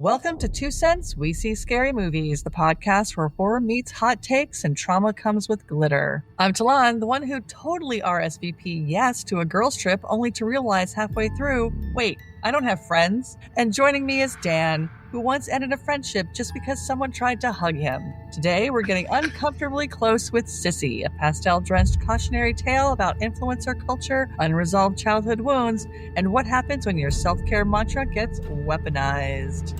Welcome to 2 Cents, We See Scary Movies, the podcast where horror meets hot takes and trauma comes with glitter. I'm Talon, the one who totally RSVP yes to a girls' trip only to realize halfway through, wait, I don't have friends. And joining me is Dan, who once ended a friendship just because someone tried to hug him. Today, we're getting uncomfortably close with Sissy, a pastel-drenched cautionary tale about influencer culture, unresolved childhood wounds, and what happens when your self-care mantra gets weaponized.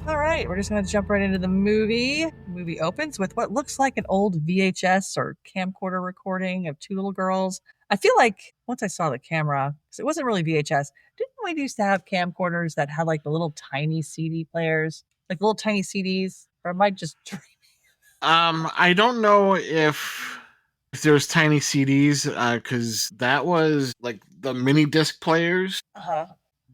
All right, we're just going to jump right into the movie. The movie opens with what looks like an old VHS or camcorder recording of two little girls. I feel like once I saw the camera, because it wasn't really VHS, didn't we used to have camcorders that had like the little tiny CD players, like little tiny CDs? Or am I just dreaming? I don't know if there's tiny CDs, because that was like the mini disc players. Uh-huh.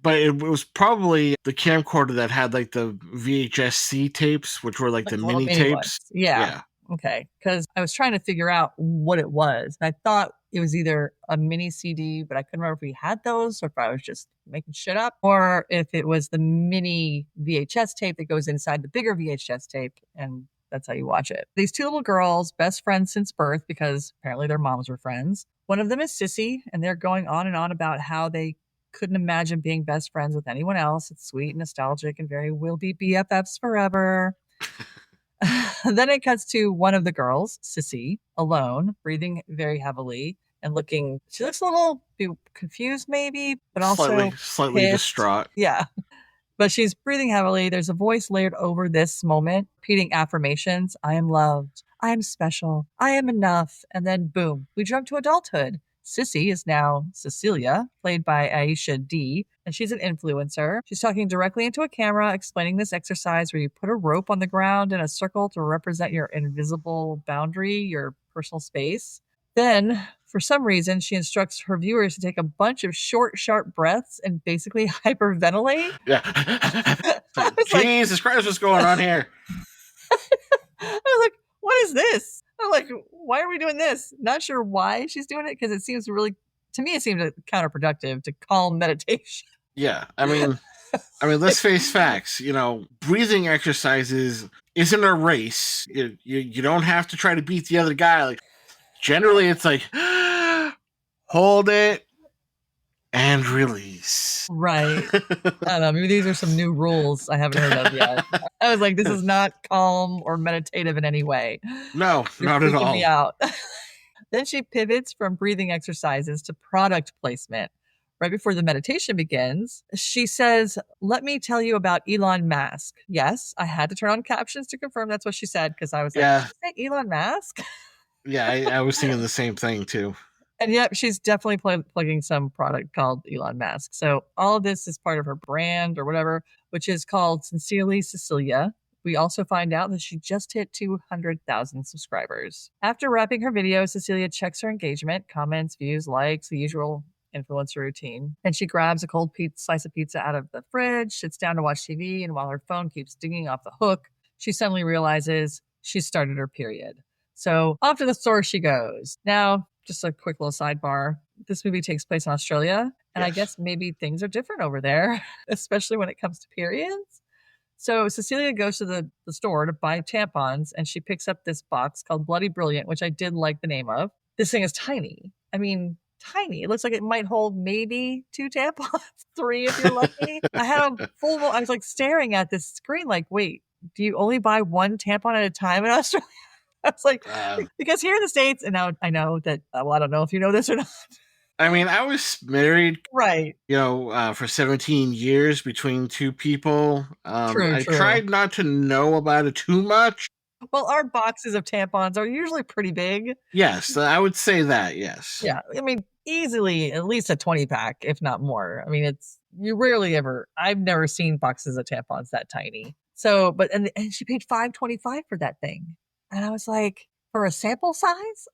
But it was probably the camcorder that had like the VHS-C tapes, which were like the mini tapes. Ones. Yeah. Okay. Because I was trying to figure out what it was. And I thought it was either a mini CD, but I couldn't remember if we had those or if I was just making shit up, or if it was the mini VHS tape that goes inside the bigger VHS tape. And that's how you watch it. These two little girls, best friends since birth, because apparently their moms were friends. One of them is Sissy, and they're going on and on about how they couldn't imagine being best friends with anyone else. It's sweet, nostalgic, and very we'll be BFFs forever. Then it cuts to one of the girls, Sissy, alone, breathing very heavily and she looks a little confused maybe, but also slightly distraught. Yeah. But she's breathing heavily. There's a voice layered over this moment, repeating affirmations. I am loved. I am special. I am enough. And then boom, we jump to adulthood. Sissy is now Cecilia, played by Aisha D, and she's an influencer. She's talking directly into a camera, explaining this exercise where you put a rope on the ground in a circle to represent your invisible boundary, your personal space. Then, for some reason, she instructs her viewers to take a bunch of short, sharp breaths and basically hyperventilate. Yeah. Jesus Christ, what's going on here? I was like, what is this? I'm like, why are we doing this? Not sure why she's doing it, because it seems really, to me, it seemed counterproductive to call meditation. Yeah, I mean, let's face facts. You know, breathing exercises isn't a race. You don't have to try to beat the other guy. Like, generally, it's like, hold it and release. Right. I don't know. Maybe these are some new rules I haven't heard of yet. I was like, this is not calm or meditative in any way. No, not at all. Me out. Then she pivots from breathing exercises to product placement. Right before the meditation begins, she says, let me tell you about Elon Musk. Yes, I had to turn on captions to confirm that's what she said, because I was like, did you say Elon Musk? Yeah, I was thinking the same thing too. And yep, she's definitely plugging some product called Elon Musk. So all of this is part of her brand or whatever, which is called Sincerely Cecilia. We also find out that she just hit 200,000 subscribers. After wrapping her video, Cecilia checks her engagement, comments, views, likes, the usual influencer routine. And she grabs a cold slice of pizza out of the fridge, sits down to watch TV, and while her phone keeps dinging off the hook, she suddenly realizes she's started her period. So off to the store she goes. Now, just a quick little sidebar. This movie takes place in Australia, and I guess maybe things are different over there, especially when it comes to periods. So Cecilia goes to the store to buy tampons, and she picks up this box called Bloody Brilliant, which I did like the name of. This thing is tiny. I mean, tiny. It looks like it might hold maybe 2 tampons, 3 if you're lucky. I was like staring at this screen like, wait, do you only buy 1 tampon at a time in Australia? I was like, because here in the States, and now I know that, well, I don't know if you know this or not. I mean, I was married, right? For 17 years between 2 people. True. I tried not to know about it too much. Well, our boxes of tampons are usually pretty big. Yes, I would say that, yes. Yeah, I mean, easily at least a 20-pack, if not more. I mean, I've never seen boxes of tampons that tiny. So, and she paid $5.25 for that thing. And I was like, for a sample size?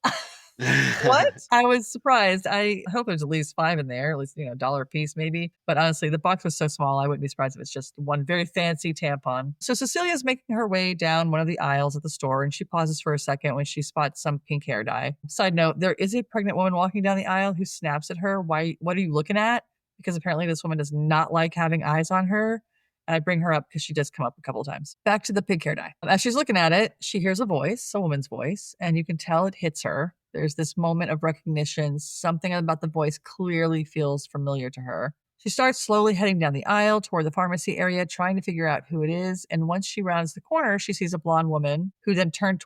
What? I was surprised. I hope there's at least 5 in there, at least, $1 a piece maybe. But honestly, the box was so small, I wouldn't be surprised if it's just one very fancy tampon. So Cecilia's making her way down one of the aisles at the store, and she pauses for a second when she spots some pink hair dye. Side note, there is a pregnant woman walking down the aisle who snaps at her, what are you looking at? because apparently this woman does not like having eyes on her. And I bring her up because she does come up a couple of times. Back to the pig hair dye. As she's looking at it, she hears a voice, a woman's voice, and you can tell it hits her. There's this moment of recognition. Something about the voice clearly feels familiar to her. She starts slowly heading down the aisle toward the pharmacy area, trying to figure out who it is. And once she rounds the corner, she sees a blonde woman who then turns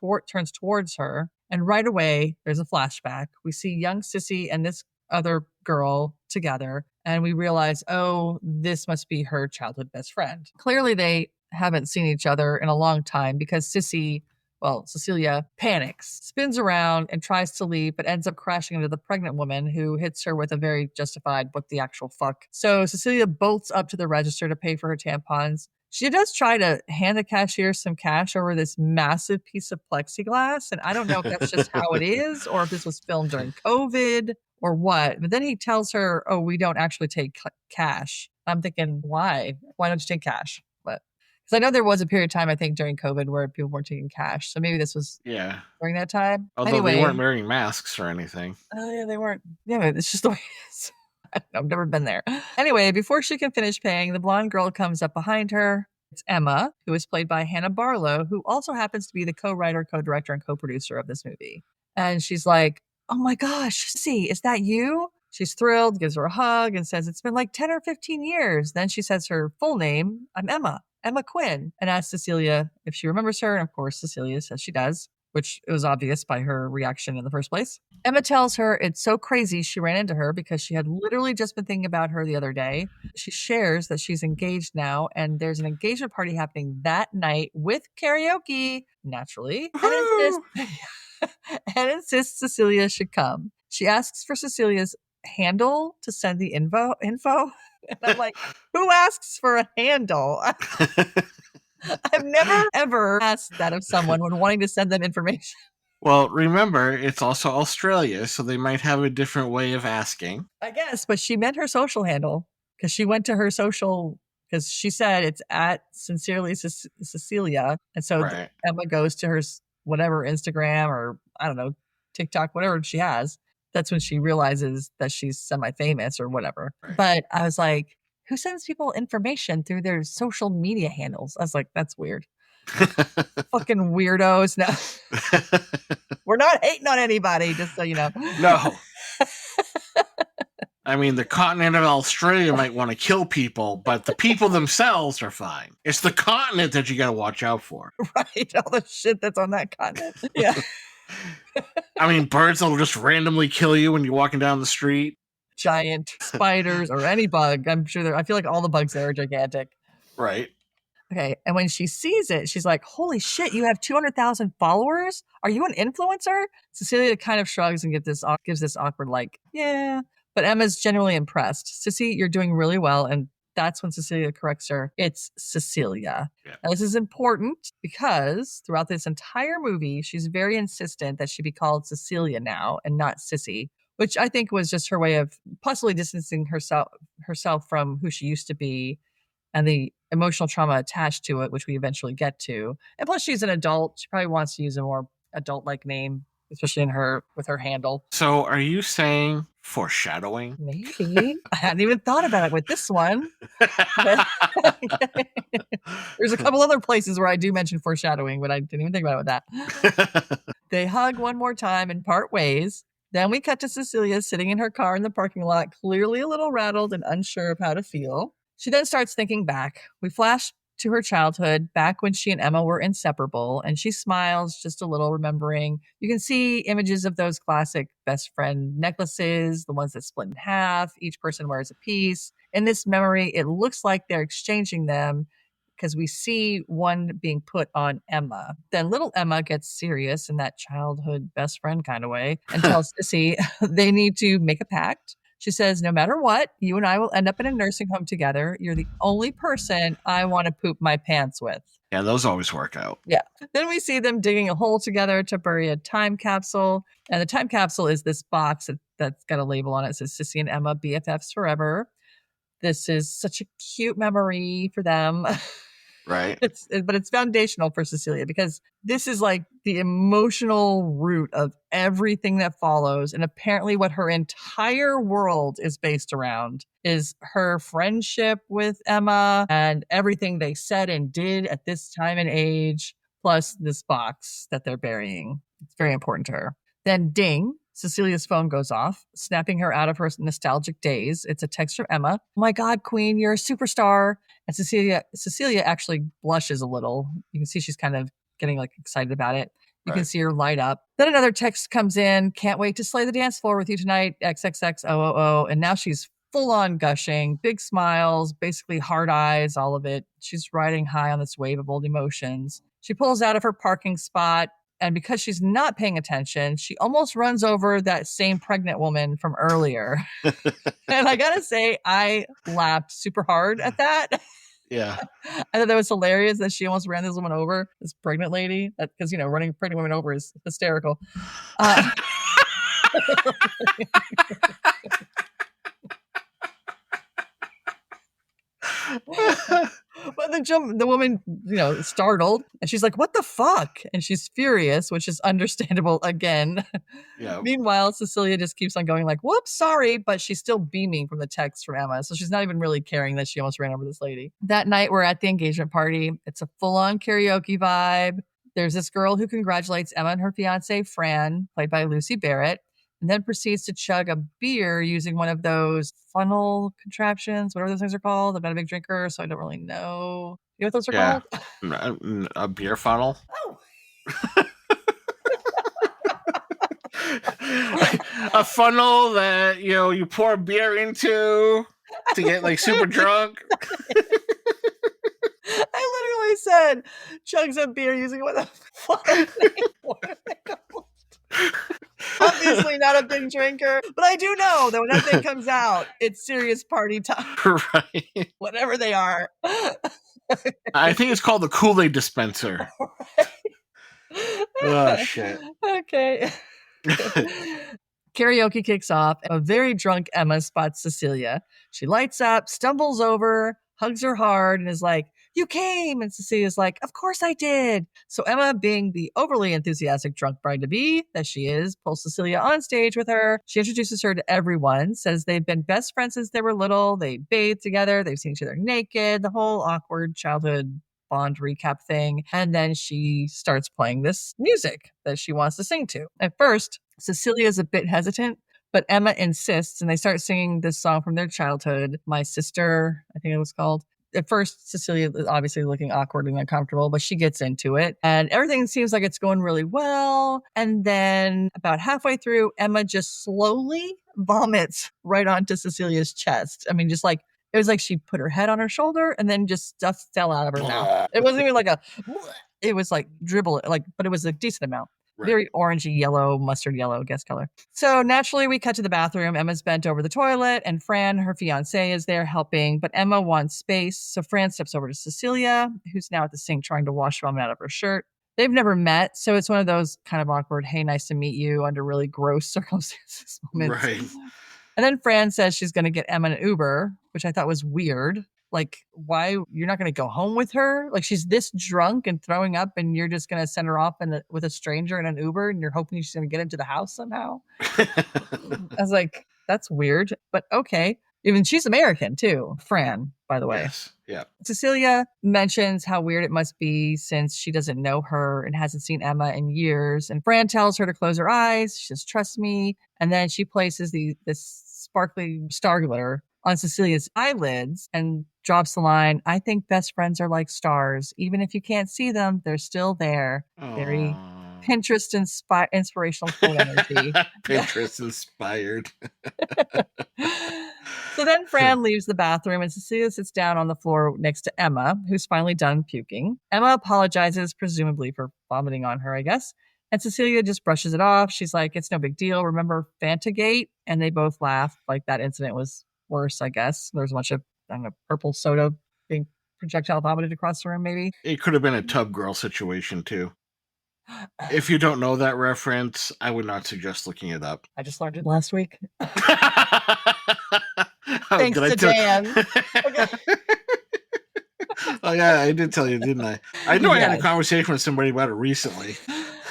towards her. And right away, there's a flashback. We see young Sissy and this other girl together, and we realize, oh, this must be her childhood best friend. Clearly, they haven't seen each other in a long time because Cecilia panics, spins around, and tries to leave, but ends up crashing into the pregnant woman who hits her with a very justified, what the actual fuck. So Cecilia bolts up to the register to pay for her tampons. She does try to hand the cashier some cash over this massive piece of plexiglass. And I don't know if that's just how it is or if this was filmed during COVID or what. But then he tells her, oh, we don't actually take cash. I'm thinking, why? Why don't you take cash? But because I know there was a period of time, I think, during COVID where people weren't taking cash. So maybe this was during that time. Although anyway, they weren't wearing masks or anything. Oh, yeah, they weren't. Yeah, it's just the way it is. I've never been there. Anyway, before she can finish paying, the blonde girl comes up behind her. It's Emma, who is played by Hannah Barlow, who also happens to be the co-writer, co-director, and co-producer of this movie. And she's like, oh my gosh, Sissy, is that you? She's thrilled, gives her a hug, and says, it's been like 10 or 15 years. Then she says her full name, I'm Emma Quinn, and asks Cecilia if she remembers her. And of course, Cecilia says she does, which it was obvious by her reaction in the first place. Emma tells her it's so crazy she ran into her because she had literally just been thinking about her the other day. She shares that she's engaged now, and there's an engagement party happening that night with karaoke, naturally, and insists Cecilia should come. She asks for Cecilia's handle to send the info. And I'm like, who asks for a handle? I've never, ever asked that of someone when wanting to send them information. Well, remember, it's also Australia, so they might have a different way of asking. I guess, but she meant her social handle because she went to her social, because she said it's at Sincerely Cecilia. And so Emma goes to her whatever Instagram or I don't know, TikTok, whatever she has. That's when she realizes that she's semi-famous or whatever. Right. But I was like, who sends people information through their social media handles? I was like, that's weird. Fucking weirdos. No, we're not hating on anybody, just so you know. No. I mean, the continent of Australia might want to kill people, but the people themselves are fine. It's the continent that you got to watch out for. Right. All the shit that's on that continent. Yeah. I mean, birds will just randomly kill you when you're walking down the street. Giant spiders or any bug. I'm sure I feel like all the bugs there are gigantic. Right. Okay. And when she sees it, she's like, holy shit, you have 200,000 followers? Are you an influencer? Cecilia kind of shrugs and gives this awkward like, yeah. But Emma's genuinely impressed. Sissy, you're doing really well. And that's when Cecilia corrects her. It's Cecilia. Yeah. Now, this is important because throughout this entire movie, she's very insistent that she be called Cecilia now and not Sissy, which I think was just her way of possibly distancing herself from who she used to be and the emotional trauma attached to it, which we eventually get to. And plus, she's an adult. She probably wants to use a more adult-like name, especially with her handle. So are you saying foreshadowing? Maybe. I hadn't even thought about it with this one. There's a couple other places where I do mention foreshadowing, but I didn't even think about it with that. They hug one more time and part ways. Then we cut to Cecilia sitting in her car in the parking lot, clearly a little rattled and unsure of how to feel. She then starts thinking back. We flash to her childhood, back when she and Emma were inseparable, and she smiles just a little, remembering. You can see images of those classic best friend necklaces, the ones that split in half. Each person wears a piece. In this memory, it looks like they're exchanging them because we see one being put on Emma. Then little Emma gets serious in that childhood best friend kind of way and tells Sissy they need to make a pact. She says, no matter what, you and I will end up in a nursing home together. You're the only person I want to poop my pants with. Yeah, those always work out. Yeah. Then we see them digging a hole together to bury a time capsule. And the time capsule is this box that's got a label on it. It says Sissy and Emma, BFFs forever. This is such a cute memory for them. Right. But it's foundational for Cecilia because this is like the emotional root of everything that follows. And apparently what her entire world is based around is her friendship with Emma and everything they said and did at this time and age, plus this box that they're burying. It's very important to her. Then ding, Cecilia's phone goes off, snapping her out of her nostalgic days. It's a text from Emma. Oh my God, Queen, you're a superstar. And Cecilia actually blushes a little. You can see she's kind of getting like excited about it. You can see her light up. Then another text comes in. Can't wait to slay the dance floor with you tonight. XXXOOO. And now she's full on gushing, big smiles, basically hard eyes, all of it. She's riding high on this wave of old emotions. She pulls out of her parking spot. And because she's not paying attention, she almost runs over that same pregnant woman from earlier. And I gotta say, I laughed super hard at that. Yeah. I thought that was hilarious that she almost ran this woman over, this pregnant lady. Because, running pregnant women over is hysterical. But the woman, startled, and she's like, "What the fuck?" And she's furious, which is understandable again. Yeah. Meanwhile, Cecilia just keeps on going like, "Whoops, sorry," but she's still beaming from the text from Emma, so she's not even really caring that she almost ran over this lady. That night, we're at the engagement party. It's a full-on karaoke vibe. There's this girl who congratulates Emma and her fiance, Fran, played by Lucy Barrett, and then proceeds to chug a beer using one of those funnel contraptions, whatever those things are called. I'm not a big drinker, so I don't really know. You know what those are called? A beer funnel. Oh. A funnel that, you pour beer into to get like super drunk. I literally said chugs of beer using what the fuck Obviously not a big drinker, but I do know that when that thing comes out, it's serious party time. Right. Whatever they are. I think it's called the Kool-Aid dispenser. Right. Oh, shit. Okay. Karaoke kicks off. A very drunk Emma spots Cecilia. She lights up, stumbles over, hugs her hard, and is like, "You came!" And Cecilia's like, "Of course I did." So Emma, being the overly enthusiastic drunk bride-to-be that she is, pulls Cecilia on stage with her. She introduces her to everyone, says they've been best friends since they were little. They bathe together. They've seen each other naked. The whole awkward childhood Bond recap thing. And then she starts playing this music that she wants to sing to. At first, Cecilia's a bit hesitant, but Emma insists, and they start singing this song from their childhood, My Sister, I think it was called. At first, Cecilia is obviously looking awkward and uncomfortable, but she gets into it. And everything seems like it's going really well. And then about halfway through, Emma just slowly vomits right onto Cecilia's chest. I mean, just like, it was like she put her head on her shoulder and then just stuff fell out of her mouth. It wasn't even like it was like dribble, but it was a decent amount. Right. Very orangey yellow, mustard yellow guest color. So naturally, we cut to the bathroom. Emma's bent over the toilet, and Fran, her fiance, is there helping. But Emma wants space, so Fran steps over to Cecilia, who's now at the sink trying to wash vomit out of her shirt. They've never met, so it's one of those kind of awkward, "Hey, nice to meet you," under really gross circumstances moments. Right. And then Fran says she's going to get Emma an Uber, which I thought was weird. Like, why? You're not going to go home with her? Like, she's this drunk and throwing up, and you're just going to send her off with a stranger in an Uber, and you're hoping she's going to get into the house somehow? I was like, that's weird, but okay. Even she's American, too. Fran, by the way. Yes. Yeah. Cecilia mentions how weird it must be since she doesn't know her and hasn't seen Emma in years. And Fran tells her to close her eyes. She says, "Trust me." And then she places this sparkly star glitter on Cecilia's eyelids and drops the line, "I think best friends are like stars. Even if you can't see them, they're still there." Aww. Very Pinterest inspirational quote energy. Pinterest inspired. So then Fran leaves the bathroom and Cecilia sits down on the floor next to Emma, who's finally done puking. Emma apologizes, presumably for vomiting on her, I guess. And Cecilia just brushes it off. She's like, "It's no big deal. Remember Fantagate?" And they both laugh. Like, that incident was worse, I guess. There's a bunch of, I don't know, purple soda being projectile vomited across the room, maybe. It could have been a tub girl situation, too. If you don't know that reference, I would not suggest looking it up. I just learned it last week. Thanks to Dan. Oh yeah, I did tell you, didn't I? I know I had a Yes. conversation with somebody about it recently.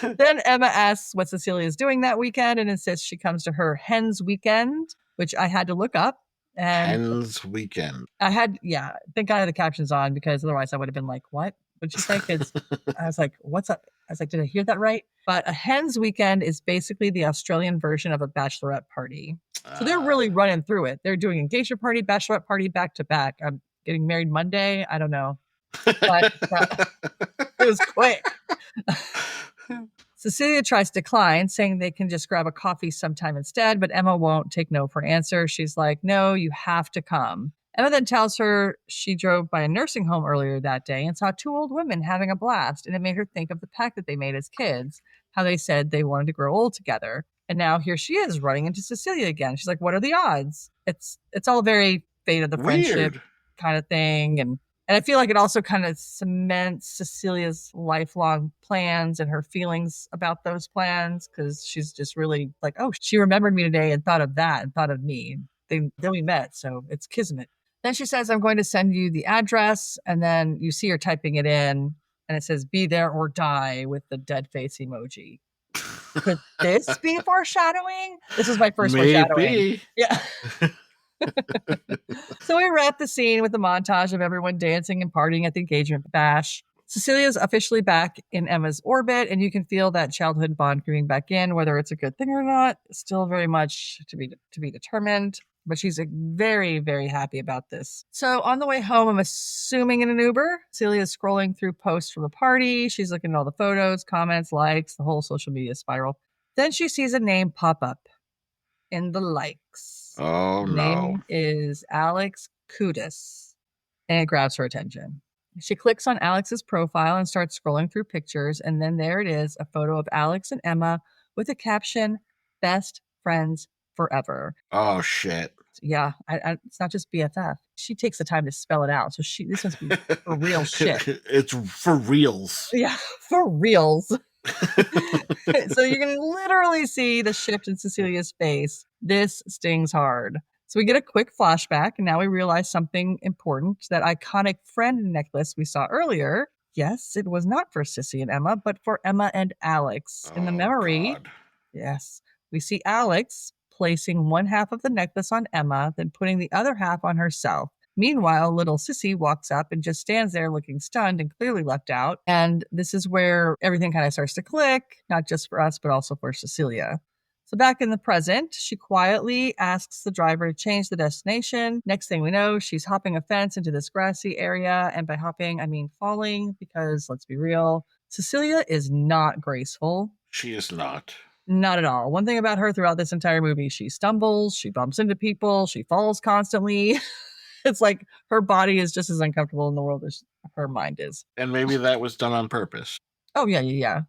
Then Emma asks what Cecilia is doing that weekend and insists she comes to her hens weekend, which I had to look up. And Hens weekend. thank God I had the captions on because otherwise I would have been like, what? What'd she say? Because I was like, what's up? I was like, did I hear that right? But a hens weekend is basically the Australian version of a bachelorette party. So they're really running through it. They're doing engagement party, bachelorette party back to back. I'm getting married Monday. I don't know. But it was quick. Cecilia tries to decline, saying they can just grab a coffee sometime instead, but Emma won't take no for an answer. She's like, no, you have to come. Emma then tells her she drove by a nursing home earlier that day and saw two old women having a blast, and it made her think of the pact that they made as kids, how they said they wanted to grow old together. And now here she is running into Cecilia again. She's like, what are the odds? It's all very fate of the friendship Weird. kind of thing. And I feel like it also kind of cements Cecilia's lifelong plans and her feelings about those plans because she's just really like, oh, she remembered me today and thought of that and thought of me. Then we met, so it's kismet. Then she says, I'm going to send you the address. And then you see her typing it in and it says, be there or die with the dead face emoji. Could this be foreshadowing? This is my first foreshadowing. Yeah. So we wrap the scene with a montage of everyone dancing and partying at the engagement bash. Cecilia's officially back in Emma's orbit, and you can feel that childhood bond coming back in. Whether it's a good thing or not, still very much to be determined. But she's very, very happy about this. So on the way home, I'm assuming in an Uber, Cecilia's scrolling through posts from the party. She's looking at all the photos, comments, likes, the whole social media spiral. Then she sees a name pop up in the likes. Oh, the no. name is Alex Kudis, and it grabs her attention. She clicks on Alex's profile and starts scrolling through pictures, and then there it is, a photo of Alex and Emma with a caption, best friends forever. Oh, shit. Yeah, it's not just BFF. She takes the time to spell it out, so this must be for real shit. It's for reals. Yeah, for reals. So you can literally see the shift in Cecilia's face. This stings hard. So we get a quick flashback, and now we realize something important. That iconic friend necklace we saw earlier, yes, it was not for Sissy and Emma, but for Emma and Alex. In the memory, God. Yes, we see Alex placing one half of the necklace on Emma, then putting the other half on herself. Meanwhile, little Sissy walks up and just stands there looking stunned and clearly left out. And this is where everything kind of starts to click, not just for us, but also for Cecilia. So back in the present, she quietly asks the driver to change the destination. Next thing we know, she's hopping a fence into this grassy area. And by hopping, I mean falling, because let's be real, Cecilia is not graceful. She is not. Not at all. One thing about her throughout this entire movie, she stumbles, she bumps into people, she falls constantly. It's like her body is just as uncomfortable in the world as her mind is. And maybe that was done on purpose. Oh, yeah.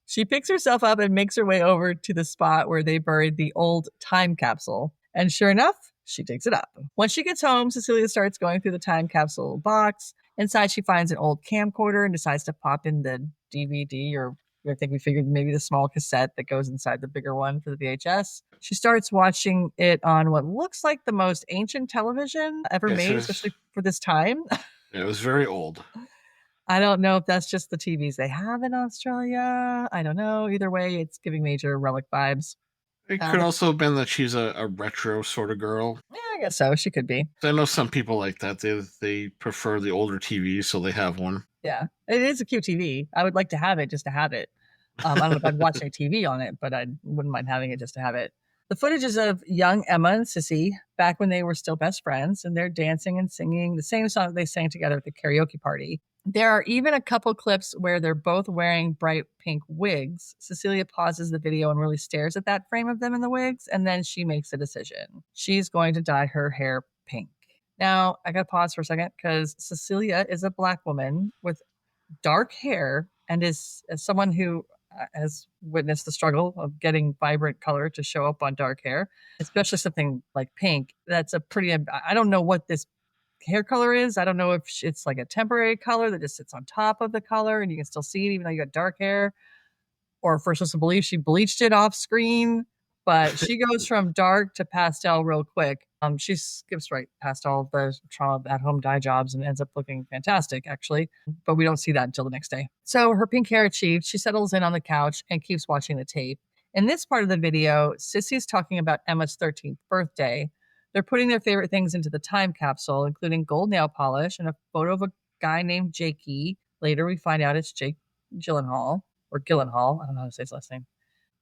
She picks herself up and makes her way over to the spot where they buried the old time capsule. And sure enough, she digs it up. Once she gets home, Cecilia starts going through the time capsule box. Inside, she finds an old camcorder and decides to pop in the DVD, or I think we figured maybe the small cassette that goes inside the bigger one for the VHS. She starts watching it on what looks like the most ancient television ever made, especially for this time. It was very old. I don't know if that's just the TVs they have in Australia. I don't know. Either way, it's giving major relic vibes. It could also have been that she's a retro sort of girl. Yeah, I guess so. She could be. I know some people like that. They prefer the older TVs, so they have one. Yeah, it is a cute TV. I would like to have it just to have it. I don't know if I'd watch a TV on it, but I wouldn't mind having it just to have it. The footage is of young Emma and Sissy back when they were still best friends, and they're dancing and singing the same song that they sang together at the karaoke party. There are even a couple clips where they're both wearing bright pink wigs. Cecilia pauses the video and really stares at that frame of them in the wigs, and then she makes a decision. She's going to dye her hair pink. Now, I got to pause for a second because Cecilia is a Black woman with dark hair and is as someone who has witnessed the struggle of getting vibrant color to show up on dark hair, especially something like pink. That's a pretty, I don't know what this hair color is. I don't know if it's like a temporary color that just sits on top of the color and you can still see it even though you got dark hair, or if we're supposed to believe she bleached it off screen. But she goes from dark to pastel real quick. She skips right past all of the trauma at-home dye jobs and ends up looking fantastic, actually. But we don't see that until the next day. So her pink hair achieved, she settles in on the couch and keeps watching the tape. In this part of the video, Sissy's talking about Emma's 13th birthday. They're putting their favorite things into the time capsule, including gold nail polish and a photo of a guy named Jakey. Later, we find out it's Jake Gyllenhaal, or Gyllenhaal, I don't know how to say his last name,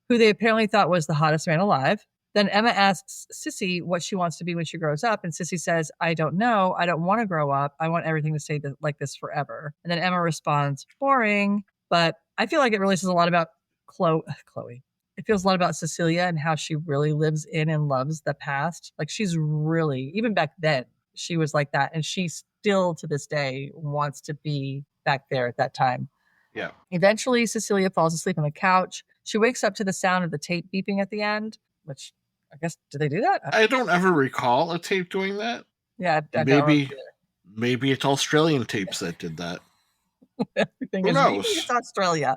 who they apparently thought was the hottest man alive. Then Emma asks Sissy what she wants to be when she grows up, and Sissy says, I don't know. I don't want to grow up. I want everything to stay like this forever. And then Emma responds, boring. But I feel like it really says a lot about Chloe. It feels a lot about Cecilia and how she really lives in and loves the past. Like she's really, even back then, she was like that. And she still to this day wants to be back there at that time. Yeah. Eventually, Cecilia falls asleep on the couch. She wakes up to the sound of the tape beeping at the end, which I guess, did they do that? I don't ever recall a tape doing that. Yeah, Maybe it's Australian tapes that did that. Everything Who is knows? maybe it's Australia.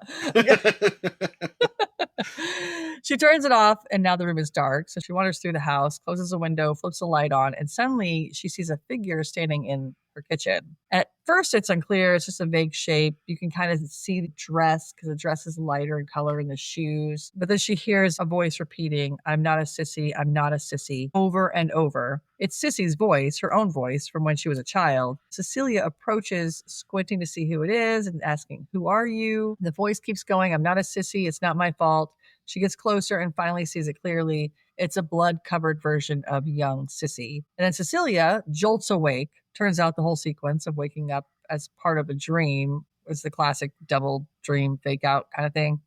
She turns it off, and now the room is dark. So she wanders through the house, closes a window, flips a light on, and suddenly she sees a figure standing in her kitchen. At first, it's unclear. It's just a vague shape. You can kind of see the dress because the dress is lighter in color and the shoes. But then she hears a voice repeating, I'm not a sissy, I'm not a sissy, over and over. It's Sissy's voice, her own voice from when she was a child. Cecilia approaches, squinting to see who it is and asking, who are you? The voice keeps going, I'm not a sissy, it's not my fault. She gets closer and finally sees it clearly. It's a blood-covered version of young Sissy. And then Cecilia jolts awake. Turns out the whole sequence of waking up as part of a dream was the classic double dream fake out kind of thing.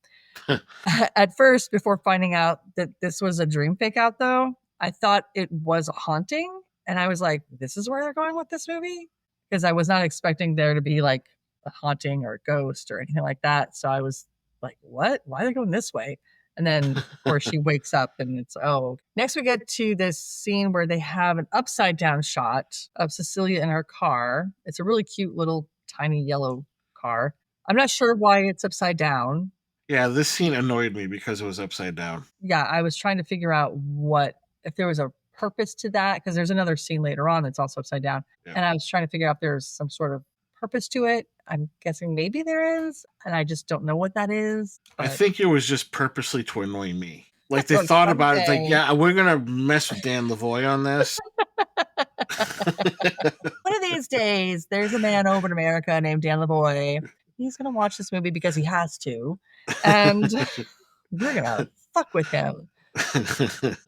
At first, before finding out that this was a dream fake out, though, I thought it was a haunting. And I was like, this is where they're going with this movie? Because I was not expecting there to be like a haunting or a ghost or anything like that. So I was like, what? Why are they going this way? And then, of course, she wakes up and it's, oh. Next, we get to this scene where they have an upside down shot of Cecilia in her car. It's a really cute little tiny yellow car. I'm not sure why it's upside down. Yeah, this scene annoyed me because it was upside down. Yeah, I was trying to figure out if there was a purpose to that, because there's another scene later on that's also upside down. Yeah. And I was trying to figure out if there's some sort of purpose to it. I'm guessing maybe there is, and I just don't know what that is. But I think it was just purposely to annoy me. Like they thought about it, like, yeah, we're gonna mess with Dan Lavoie on this. One of these days, there's a man over in America named Dan Lavoie. He's gonna watch this movie because he has to, and we're gonna fuck with him.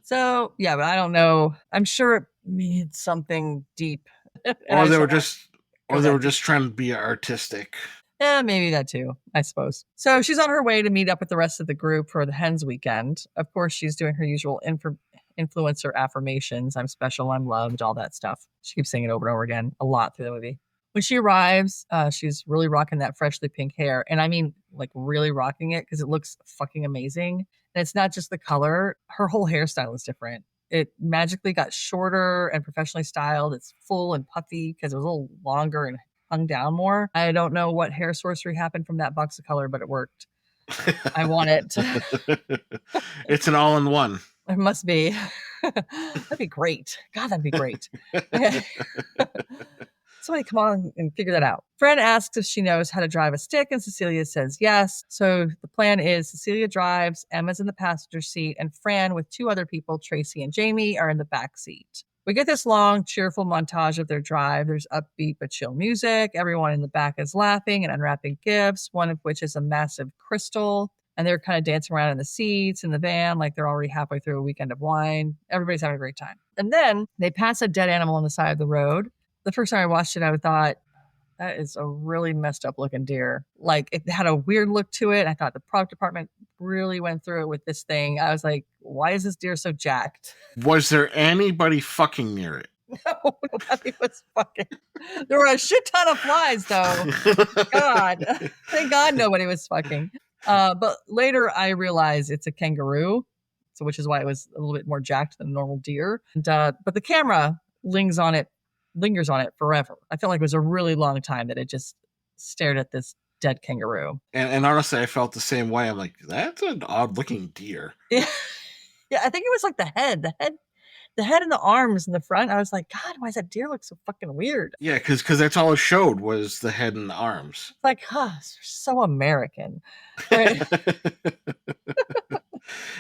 So yeah, but I don't know. I'm sure it means something deep. Or they were just trying to be artistic. Yeah, maybe that too, I suppose. So she's on her way to meet up with the rest of the group for the Hens weekend. Of course, she's doing her usual influencer affirmations. I'm special, I'm loved, all that stuff. She keeps saying it over and over again a lot through the movie. When she arrives, she's really rocking that freshly pink hair. And I mean, like really rocking it because it looks fucking amazing. And it's not just the color. Her whole hairstyle is different. It magically got shorter and professionally styled. It's full and puffy because it was a little longer and hung down more. I don't know what hair sorcery happened from that box of color, but it worked. I want it. It's an all-in-one. It must be. That'd be great. God, that'd be great. Somebody come on and figure that out. Fran asks if she knows how to drive a stick, and Cecilia says yes. So the plan is Cecilia drives, Emma's in the passenger seat, and Fran with two other people, Tracy and Jamie, are in the back seat. We get this long, cheerful montage of their drive. There's upbeat but chill music. Everyone in the back is laughing and unwrapping gifts, one of which is a massive crystal. And they're kind of dancing around in the seats in the van like they're already halfway through a weekend of wine. Everybody's having a great time. And then they pass a dead animal on the side of the road. The first time I watched it, I thought, that is a really messed up looking deer. Like it had a weird look to it. I thought the product department really went through it with this thing. I was like, why is this deer so jacked? Was there anybody fucking near it? No, nobody was fucking. There were a shit ton of flies, though. God, thank God nobody was fucking. But later I realized it's a kangaroo, so which is why it was a little bit more jacked than a normal deer. And, but the camera lingers on it forever. I felt like it was a really long time that it just stared at this dead kangaroo. And honestly, I felt the same way. I'm like, that's an odd looking deer. Yeah. Yeah, I think it was like the head and the arms in the front. I was like, God, why does that deer look so fucking weird? Yeah, because that's all it showed was the head and the arms. It's like, it's so American. Right.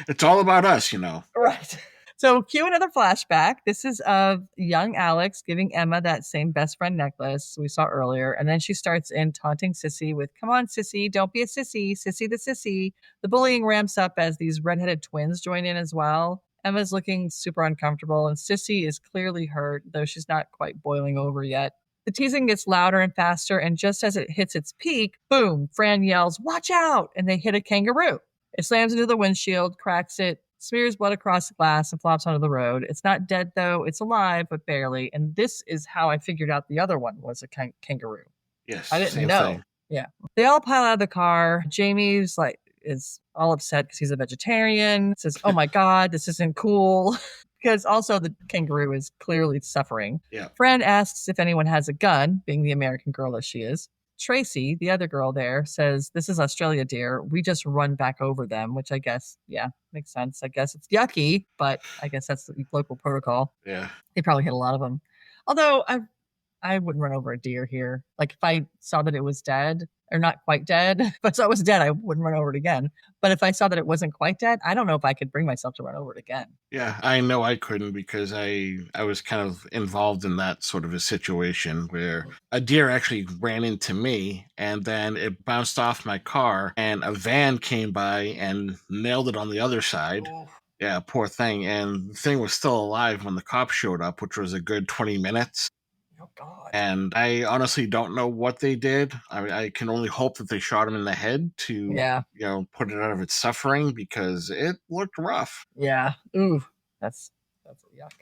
It's all about us, you know. Right. So cue another flashback. This is of young Alex giving Emma that same best friend necklace we saw earlier. And then she starts in taunting Sissy with, come on, Sissy, don't be a sissy, Sissy the sissy. The bullying ramps up as these redheaded twins join in as well. Emma's looking super uncomfortable, and Sissy is clearly hurt, though she's not quite boiling over yet. The teasing gets louder and faster, and just as it hits its peak, boom, Fran yells, watch out, and they hit a kangaroo. It slams into the windshield, cracks it, smears blood across the glass, and flops onto the road. It's not dead, though. It's alive, but barely. And this is how I figured out the other one was a kangaroo. Yes, I didn't same know. thing. Yeah. They all pile out of the car. Jamie's like, is all upset because he's a vegetarian. Says, oh my God, this isn't cool. Because also the kangaroo is clearly suffering. Yeah. Fran asks if anyone has a gun, being the American girl that she is. Tracy, the other girl there, says, this is Australia, dear. We just run back over them, which I guess, yeah, makes sense. I guess it's yucky, but I guess that's the local protocol. Yeah. They probably hit a lot of them. Although I wouldn't run over a deer here. Like if I saw that it was dead or not quite dead, if I saw it was dead, I wouldn't run over it again. But if I saw that it wasn't quite dead, I don't know if I could bring myself to run over it again. Yeah, I know I couldn't because I was kind of involved in that sort of a situation where a deer actually ran into me and then it bounced off my car and a van came by and nailed it on the other side. Oh. Yeah, poor thing. And the thing was still alive when the cops showed up, which was a good 20 minutes. Oh, God. And I honestly don't know what they did. I can only hope that they shot him in the head to, put it out of its suffering because it looked rough. Yeah. Ooh, that's yuck.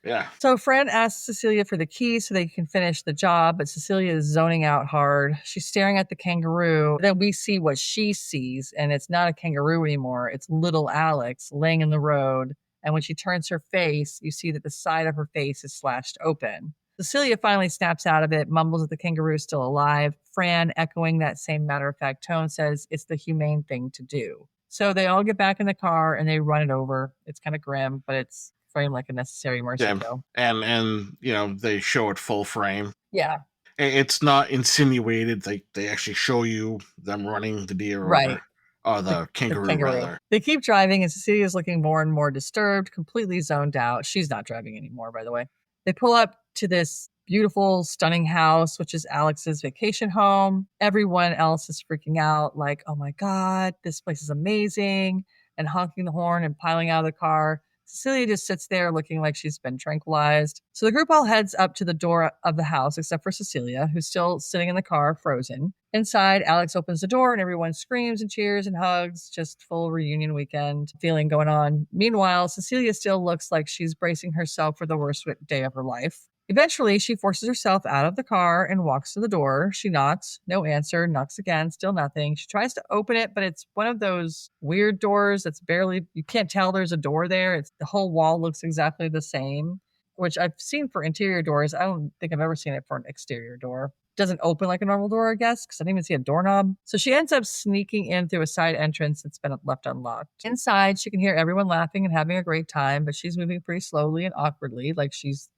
Yeah. So Fran asks Cecilia for the keys so they can finish the job, but Cecilia is zoning out hard. She's staring at the kangaroo. Then we see what she sees, and it's not a kangaroo anymore. It's little Alex laying in the road. And when she turns her face, you see that the side of her face is slashed open. Cecilia finally snaps out of it, mumbles that the kangaroo is still alive. Fran, echoing that same matter-of-fact tone, says it's the humane thing to do. So they all get back in the car and they run it over. It's kind of grim, but it's framed like a necessary mercy kill. And they show it full frame. Yeah. It's not insinuated. They actually show you them running the deer right. over. Oh, the kangaroo, rather. They keep driving, and Cecilia's looking more and more disturbed, completely zoned out. She's not driving anymore, by the way. They pull up to this beautiful, stunning house, which is Alex's vacation home. Everyone else is freaking out, like, oh my God, this place is amazing, and honking the horn and piling out of the car. Cecilia just sits there looking like she's been tranquilized. So the group all heads up to the door of the house, except for Cecilia, who's still sitting in the car, frozen. Inside, Alex opens the door and everyone screams and cheers and hugs. Just full reunion weekend feeling going on. Meanwhile, Cecilia still looks like she's bracing herself for the worst day of her life. Eventually, she forces herself out of the car and walks to the door. She knocks, no answer, knocks again, still nothing. She tries to open it, but it's one of those weird doors that's you can't tell there's a door there. The whole wall looks exactly the same, which I've seen for interior doors. I don't think I've ever seen it for an exterior door. It doesn't open like a normal door, I guess, because I didn't even see a doorknob. So she ends up sneaking in through a side entrance that's been left unlocked. Inside, she can hear everyone laughing and having a great time, but she's moving pretty slowly and awkwardly, like she's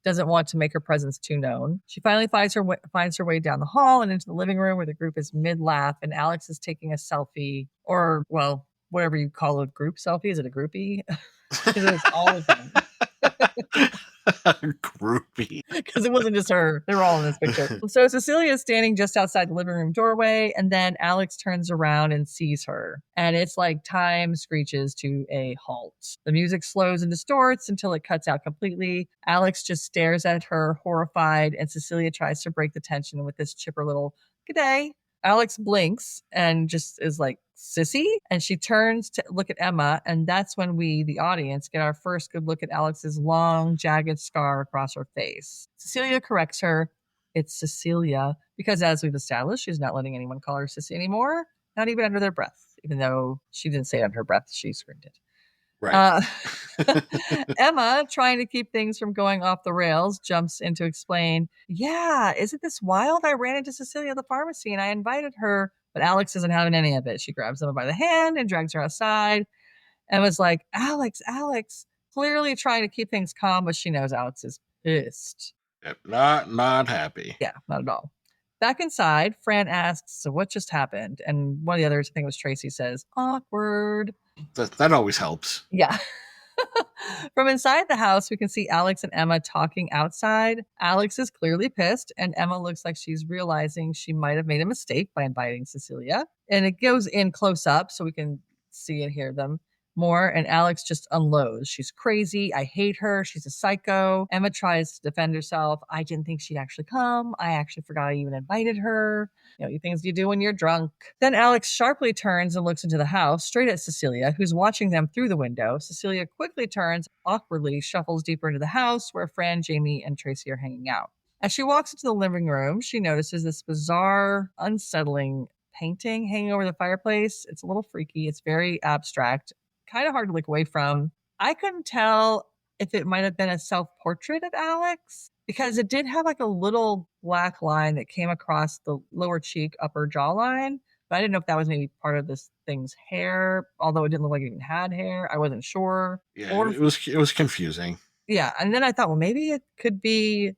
doesn't want to make her presence too known. She finally finds her way down the hall and into the living room where the group is mid-laugh and Alex is taking a selfie, or, well, whatever you call a group selfie. Is it a groupie? Because it's all of them. Groupie. Because it wasn't just her. They were all in this picture. So Cecilia is standing just outside the living room doorway, and then Alex turns around and sees her. And it's like time screeches to a halt. The music slows and distorts until it cuts out completely. Alex just stares at her, horrified, and Cecilia tries to break the tension with this chipper little, "Good day." Alex blinks and just is like, "Sissy?" And she turns to look at Emma, and that's when we, the audience, get our first good look at Alex's long, jagged scar across her face. Cecilia corrects her. It's Cecilia, because as we've established, she's not letting anyone call her Sissy anymore, not even under their breath, even though she didn't say it under her breath, she screamed it. Right. Emma, trying to keep things from going off the rails, jumps in to explain, "Yeah, isn't this wild? I ran into Cecilia at the pharmacy and I invited her," but Alex isn't having any of it. She grabs Emma by the hand and drags her outside. Emma's like, Alex, clearly trying to keep things calm, but she knows Alex is pissed. Yep, not happy. Yeah, not at all. Back inside, Fran asks, so what just happened? And one of the others, I think it was Tracy, says, awkward. That always helps. Yeah. From inside the house, we can see Alex and Emma talking outside. Alex is clearly pissed, and Emma looks like she's realizing she might have made a mistake by inviting Cecilia. And it goes in close up so we can see and hear them more. And Alex just unloads. She's crazy. I hate her. She's a psycho. Emma tries to defend herself. I didn't think she'd actually come. I actually forgot I even invited her. You know, the things you do when you're drunk. Then Alex sharply turns and looks into the house, straight at Cecilia, who's watching them through the window. Cecilia quickly turns, awkwardly shuffles deeper into the house where Fran, Jamie, and Tracy are hanging out. As she walks into the living room, she notices this bizarre, unsettling painting hanging over the fireplace. It's a little freaky. It's very abstract, kind of hard to look away from. I couldn't tell if it might have been a self-portrait of Alex because it did have like a little black line that came across the lower cheek, upper jawline. But I didn't know if that was maybe part of this thing's hair, although it didn't look like it even had hair. I wasn't sure. Yeah, it was confusing. Yeah, and then I thought, well, maybe it could be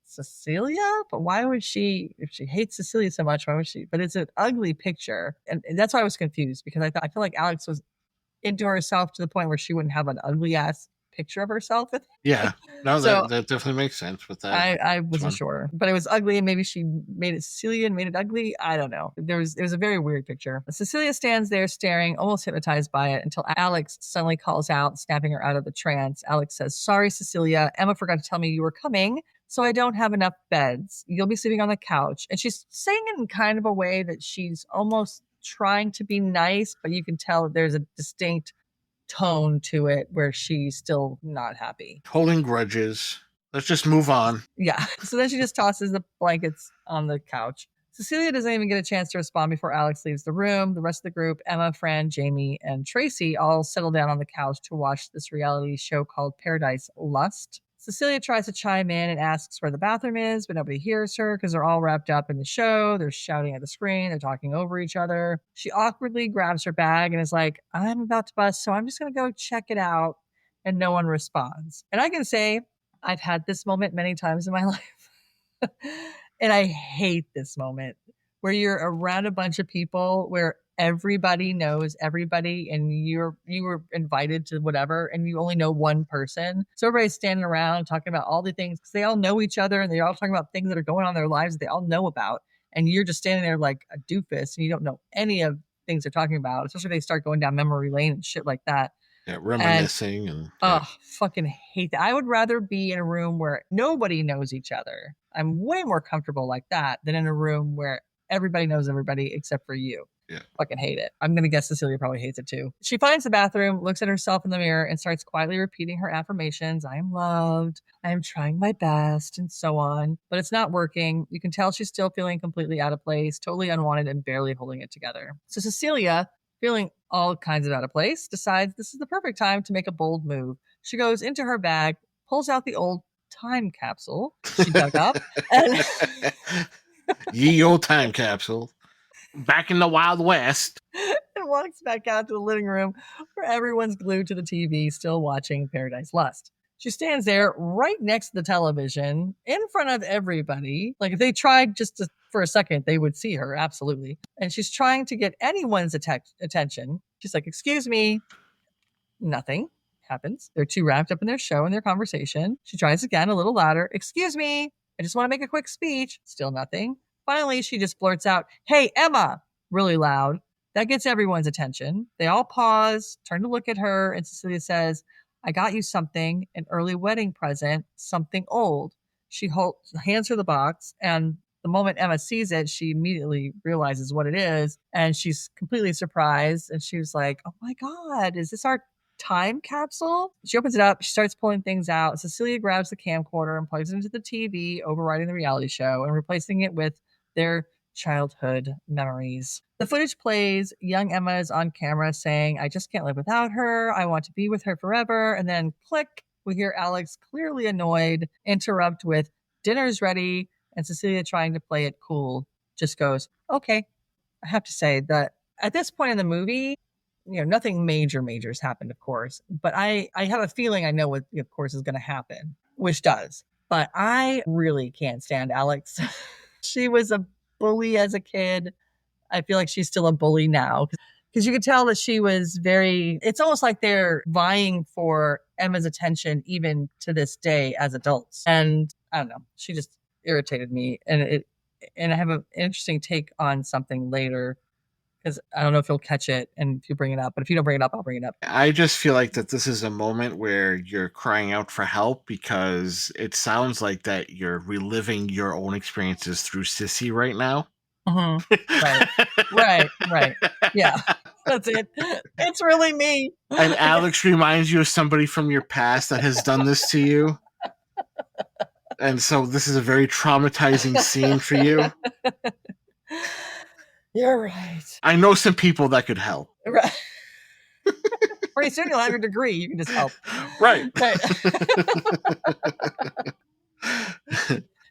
Cecilia, but why would she, if she hates Cecilia so much, why would she? But it's an ugly picture. And that's why I was confused because I feel like Alex was into herself to the point where she wouldn't have an ugly ass picture of herself. Yeah, no, So that definitely makes sense with that. I wasn't sure, but it was ugly, and maybe she made it Cecilia and made it ugly. I don't know. It was a very weird picture. Cecilia stands there staring, almost hypnotized by it, until Alex suddenly calls out, snapping her out of the trance. Alex says, "Sorry, Cecilia. Emma forgot to tell me you were coming, so I don't have enough beds. You'll be sleeping on the couch." And she's saying it in kind of a way that she's almost trying to be nice, but you can tell that there's a distinct tone to it where she's still not happy. Holding grudges. Let's just move on. Yeah. So then she just tosses the blankets on the couch. Cecilia doesn't even get a chance to respond before Alex leaves the room. The rest of the group, Emma, Fran, Jamie, and Tracy, all settle down on the couch to watch this reality show called Paradise Lust. Cecilia tries to chime in and asks where the bathroom is, but nobody hears her because they're all wrapped up in the show. They're shouting at the screen. They're talking over each other. She awkwardly grabs her bag and is like, I'm about to bust, so I'm just going to go check it out. And no one responds. And I can say I've had this moment many times in my life. And I hate this moment where you're around a bunch of people where everybody knows everybody and you were invited to whatever and you only know one person. So everybody's standing around talking about all the things because they all know each other and they're all talking about things that are going on in their lives that they all know about. And you're just standing there like a doofus and you don't know any of things they're talking about, especially if they start going down memory lane and shit like that. Yeah, reminiscing and fucking hate that. I would rather be in a room where nobody knows each other. I'm way more comfortable like that than in a room where everybody knows everybody except for you. Yeah. Fucking hate it. I'm gonna guess Cecilia probably hates it too. She finds the bathroom, looks at herself in the mirror, and starts quietly repeating her affirmations. I am loved. I am trying my best, and so on. But it's not working. You can tell she's still feeling completely out of place, totally unwanted, and barely holding it together. So Cecilia, feeling all kinds of out of place, decides this is the perfect time to make a bold move. She goes into her bag, pulls out the old time capsule she dug up, and ye old time capsule. Back in the Wild West. And walks back out to the living room where everyone's glued to the TV, still watching Paradise Lust. She stands there right next to the television in front of everybody. Like if they tried for a second, they would see her. Absolutely. And she's trying to get anyone's attention. She's like, excuse me. Nothing happens. They're too wrapped up in their show and their conversation. She tries again a little louder. Excuse me. I just want to make a quick speech. Still nothing. Finally, she just blurts out, hey, Emma, really loud. That gets everyone's attention. They all pause, turn to look at her, and Cecilia says, I got you something, an early wedding present, something old. She hands her the box, and the moment Emma sees it, she immediately realizes what it is, and she's completely surprised, and she was like, oh my God, is this our time capsule? She opens it up, she starts pulling things out. Cecilia grabs the camcorder and plugs it into the TV, overriding the reality show and replacing it with their childhood memories. The footage plays. Young Emma is on camera saying, I just can't live without her. I want to be with her forever. And then click, we hear Alex, clearly annoyed, interrupt with, dinner's ready. And Cecilia, trying to play it cool, just goes, okay. I have to say that at this point in the movie, nothing major's happened, of course, but I have a feeling I know what, of course, is going to happen, which does. But I really can't stand Alex. She was a bully as a kid. I feel like she's still a bully now because you could tell that she was it's almost like they're vying for Emma's attention even to this day as adults. And I don't know, she just irritated me. And I have an interesting take on something later because I don't know if you'll catch it and if you bring it up, but if you don't bring it up, I'll bring it up. I just feel like that this is a moment where you're crying out for help because it sounds like that you're reliving your own experiences through Sissy right now. Right. Yeah, that's it. It's really me. And Alex reminds you of somebody from your past that has done this to you. And so this is a very traumatizing scene for you. You're right. I know some people that could help. Right. Pretty soon you'll have your degree. You can just help. Right.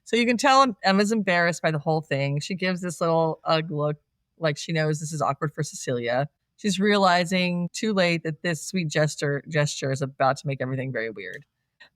So you can tell Emma's embarrassed by the whole thing. She gives this little ugh look like she knows this is awkward for Cecilia. She's realizing too late that this sweet gesture is about to make everything very weird.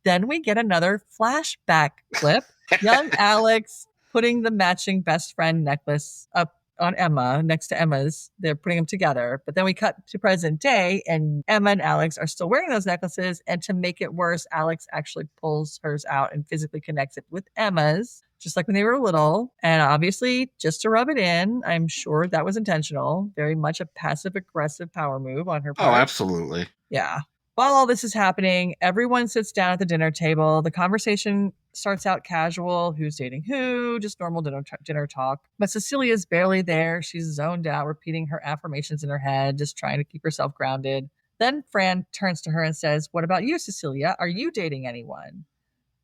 Then we get another flashback clip. Young Alex putting the matching best friend necklace up on Emma next to Emma's. They're putting them together. But then we cut to present day and Emma and Alex are still wearing those necklaces. And to make it worse, Alex actually pulls hers out and physically connects it with Emma's, just like when they were little. And obviously, just to rub it in, I'm sure that was intentional. Very much a passive aggressive power move on her part. Oh, absolutely. Yeah. While all this is happening, everyone sits down at the dinner table. The conversation starts out casual, who's dating who, just normal dinner talk. But Cecilia's barely there. She's zoned out, repeating her affirmations in her head, just trying to keep herself grounded. Then Fran turns to her and says, "What about you, Cecilia? Are you dating anyone?"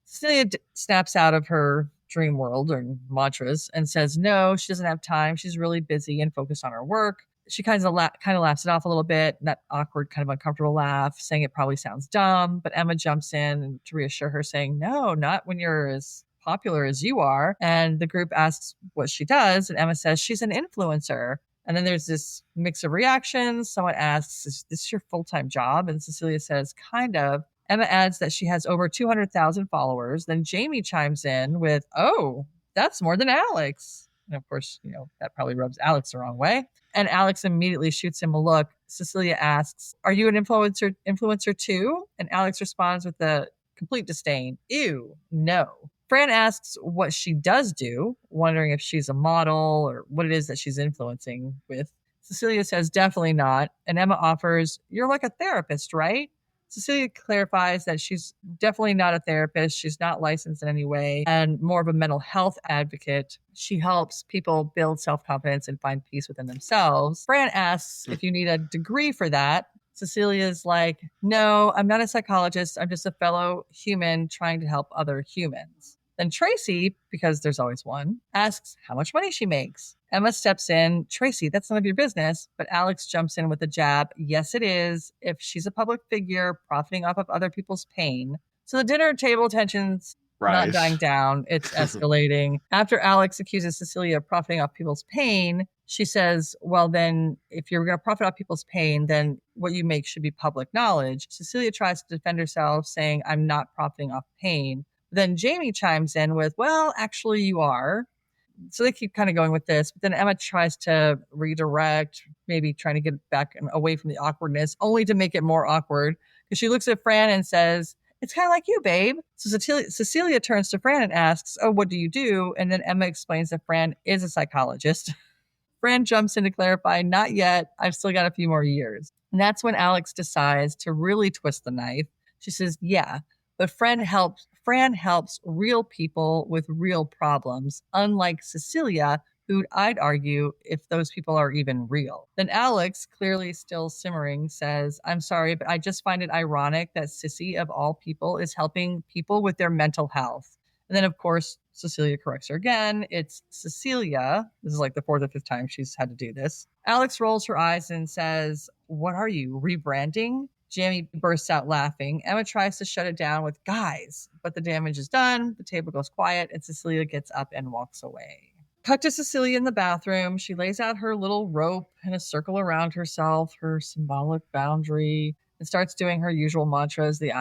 Cecilia snaps out of her dream world or mantras and says no, she doesn't have time. She's really busy and focused on her work. She kind of laughs it off a little bit, that awkward, kind of uncomfortable laugh, saying it probably sounds dumb. But Emma jumps in to reassure her, saying, "No, not when you're as popular as you are." And the group asks what she does, and Emma says she's an influencer. And then there's this mix of reactions. Someone asks, "Is this your full-time job?" And Cecilia says, "Kind of." Emma adds that she has over 200,000 followers. Then Jamie chimes in with, "Oh, that's more than Alex." And of course, that probably rubs Alex the wrong way. And Alex immediately shoots him a look. Cecilia asks, "Are you an influencer too?" And Alex responds with a complete disdain. "Ew, no." Fran asks what she does do, wondering if she's a model or what it is that she's influencing with. Cecilia says definitely not. And Emma offers, "You're like a therapist, right?" Cecilia clarifies that she's definitely not a therapist. She's not licensed in any way and more of a mental health advocate. She helps people build self-confidence and find peace within themselves. Fran asks if you need a degree for that. Cecilia's like, "No, I'm not a psychologist. I'm just a fellow human trying to help other humans." Then Tracy, because there's always one, asks how much money she makes. Emma steps in. "Tracy, that's none of your business." But Alex jumps in with a jab. "Yes, it is. If she's a public figure profiting off of other people's pain." So the dinner table tensions not dying down. It's escalating. After Alex accuses Cecilia of profiting off people's pain, she says, "Well, then if you're going to profit off people's pain, then what you make should be public knowledge." Cecilia tries to defend herself, saying, "I'm not profiting off pain." Then Jamie chimes in with, "Well, actually you are." So they keep kind of going with this. But then Emma tries to redirect, maybe trying to get back and away from the awkwardness, only to make it more awkward. Because she looks at Fran and says, "It's kind of like you, babe." So Cecilia turns to Fran and asks, "Oh, what do you do?" And then Emma explains that Fran is a psychologist. Fran jumps in to clarify, "Not yet. I've still got a few more years." And that's when Alex decides to really twist the knife. She says, "Yeah, but Fran helps real people with real problems, unlike Cecilia, who I'd argue if those people are even real." Then Alex, clearly still simmering, says, "I'm sorry, but I just find it ironic that Sissy, of all people, is helping people with their mental health." And then, of course, Cecilia corrects her again. It's Cecilia. This is like the fourth or fifth time she's had to do this. Alex rolls her eyes and says, "What are you, rebranding?" Jamie bursts out laughing. Emma tries to shut it down with, "Guys," but the damage is done. The table goes quiet and Cecilia gets up and walks away. Cut to Cecilia in the bathroom. She lays out her little rope in a circle around herself, her symbolic boundary, and starts doing her usual mantras, the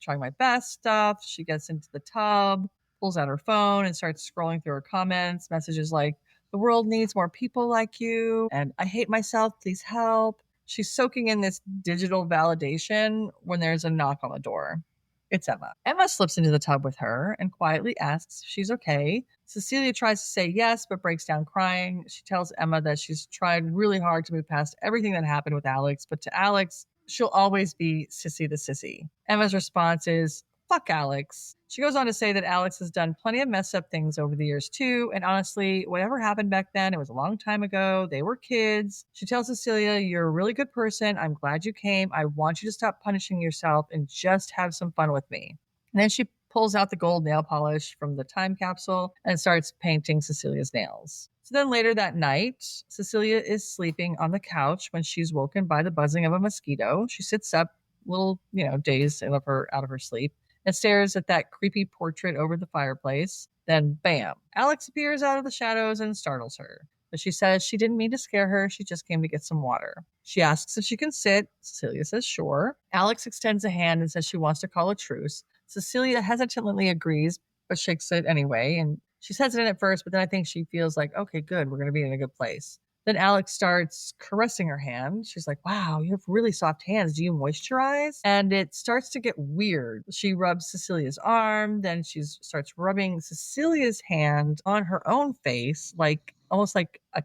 trying my best stuff. She gets into the tub, pulls out her phone, and starts scrolling through her comments. Messages like, the world needs more people like you, and I hate myself, please help. She's soaking in this digital validation when there's a knock on the door. It's Emma. Emma slips into the tub with her and quietly asks if she's okay. Cecilia tries to say yes, but breaks down crying. She tells Emma that she's tried really hard to move past everything that happened with Alex, but to Alex, she'll always be Sissy the sissy. Emma's response is, fuck Alex. She goes on to say that Alex has done plenty of messed up things over the years too, and honestly, whatever happened back then, it was a long time ago. They were kids. She tells Cecilia, you're a really good person. I'm glad you came. I want you to stop punishing yourself and just have some fun with me. And then she pulls out the gold nail polish from the time capsule and starts painting Cecilia's nails. So then later that night, Cecilia is sleeping on the couch when she's woken by the buzzing of a mosquito. She sits up, little, dazed out of her sleep, and stares at that creepy portrait over the fireplace. Then, bam, Alex appears out of the shadows and startles her. But she says she didn't mean to scare her. She just came to get some water. She asks if she can sit. Cecilia says sure. Alex extends a hand and says she wants to call a truce. Cecilia hesitantly agrees, but shakes it anyway. And she's hesitant at first, but then I think she feels like, okay, good, we're going to be in a good place. Then Alex starts caressing her hand. She's like, wow, you have really soft hands. Do you moisturize? And it starts to get weird. She rubs Cecilia's arm. Then she starts rubbing Cecilia's hand on her own face, like almost like a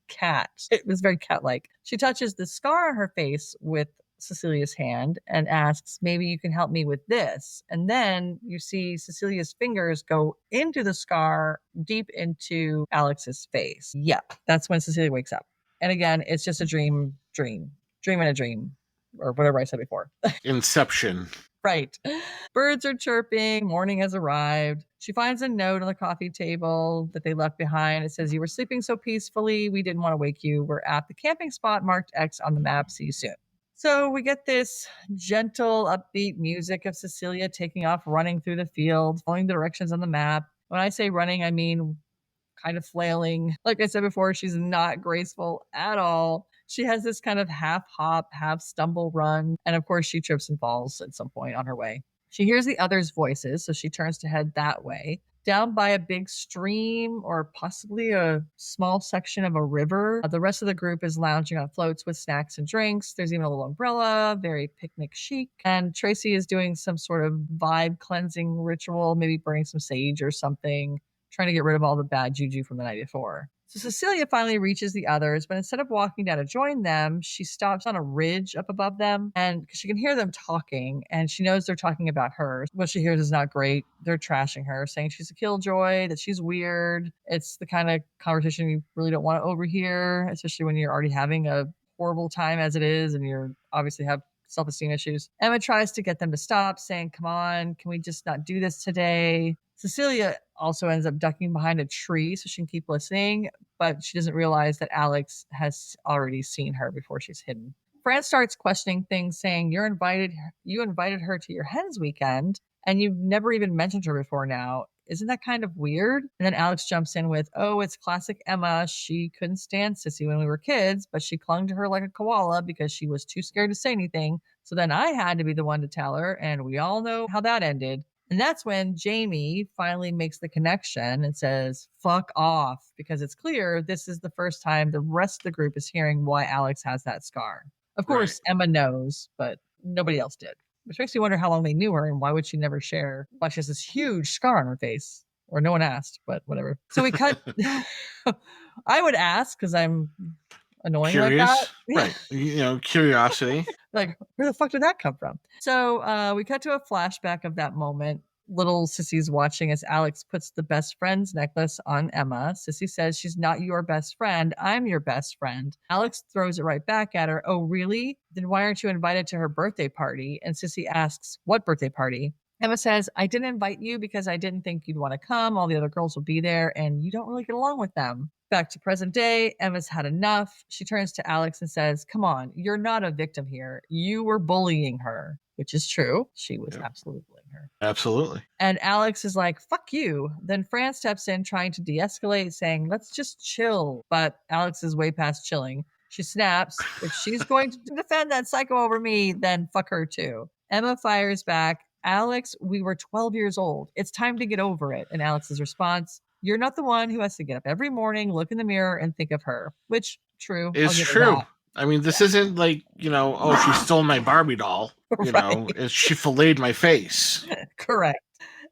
cat. It was very cat-like. She touches the scar on her face with Cecilia's hand and asks, maybe you can help me with this. And then you see Cecilia's fingers go into the scar deep into Alex's face. Yep. That's when Cecilia wakes up. And again, it's just a dream in a dream, or whatever I said before. Inception. Right. Birds are chirping. Morning has arrived. She finds a note on the coffee table that they left behind. It says, you were sleeping so peacefully. We didn't want to wake you. We're at the camping spot marked X on the map. See you soon. So we get this gentle, upbeat music of Cecilia taking off, running through the field, following the directions on the map. When I say running, I mean kind of flailing. Like I said before, she's not graceful at all. She has this kind of half hop, half stumble run. And of course, she trips and falls at some point on her way. She hears the others' voices, so she turns to head that way. Down by a big stream or possibly a small section of a river, the rest of the group is lounging on floats with snacks and drinks. There's even a little umbrella, very picnic chic. And Tracy is doing some sort of vibe cleansing ritual, maybe burning some sage or something, trying to get rid of all the bad juju from the night before. So Cecilia finally reaches the others, but instead of walking down to join them, she stops on a ridge up above them, and she can hear them talking, and she knows they're talking about her. What she hears is not great. They're trashing her, saying she's a killjoy, that she's weird. It's the kind of conversation you really don't want to overhear, especially when you're already having a horrible time as it is, and you're obviously have self-esteem issues. Emma tries to get them to stop, saying, come on, can we just not do this today? Cecilia also ends up ducking behind a tree so she can keep listening, but she doesn't realize that Alex has already seen her before she's hidden. Fran starts questioning things, saying, you invited her to your hens weekend, and you've never even mentioned her before now. Isn't that kind of weird? And then Alex jumps in with, oh, it's classic Emma. She couldn't stand Sissy when we were kids, but she clung to her like a koala because she was too scared to say anything. So then I had to be the one to tell her, and we all know how that ended. And that's when Jamie finally makes the connection and says, fuck off, because it's clear this is the first time the rest of the group is hearing why Alex has that scar. Of course, right. Emma knows, but nobody else did. Which makes me wonder how long they knew her and why would she never share why she has this huge scar on her face. Or no one asked, but whatever. So we cut. I would ask because I'm annoying. Curious, like that. Right. Curiosity. Like, where the fuck did that come from? So we cut to a flashback of that moment. Little Sissy's watching as Alex puts the best friend's necklace on Emma. Sissy says, she's not your best friend. I'm your best friend. Alex throws it right back at her. Oh, really? Then why aren't you invited to her birthday party? And Sissy asks, what birthday party? Emma says, I didn't invite you because I didn't think you'd want to come. All the other girls will be there and you don't really get along with them. Back to present day, Emma's had enough. She turns to Alex and says, come on, you're not a victim here. You were bullying her, which is true. She was absolutely bullying her. Absolutely. And Alex is like, fuck you. Then Fran steps in trying to de-escalate, saying, let's just chill. But Alex is way past chilling. She snaps. If she's going to defend that psycho over me, then fuck her too. Emma fires back. Alex, we were 12 years old. It's time to get over it. And Alex's response, you're not the one who has to get up every morning, look in the mirror, and think of her. Which, true. I'll It's give her true. that. I mean, this isn't like, oh, she stole my Barbie doll. Right. She filleted my face. Correct.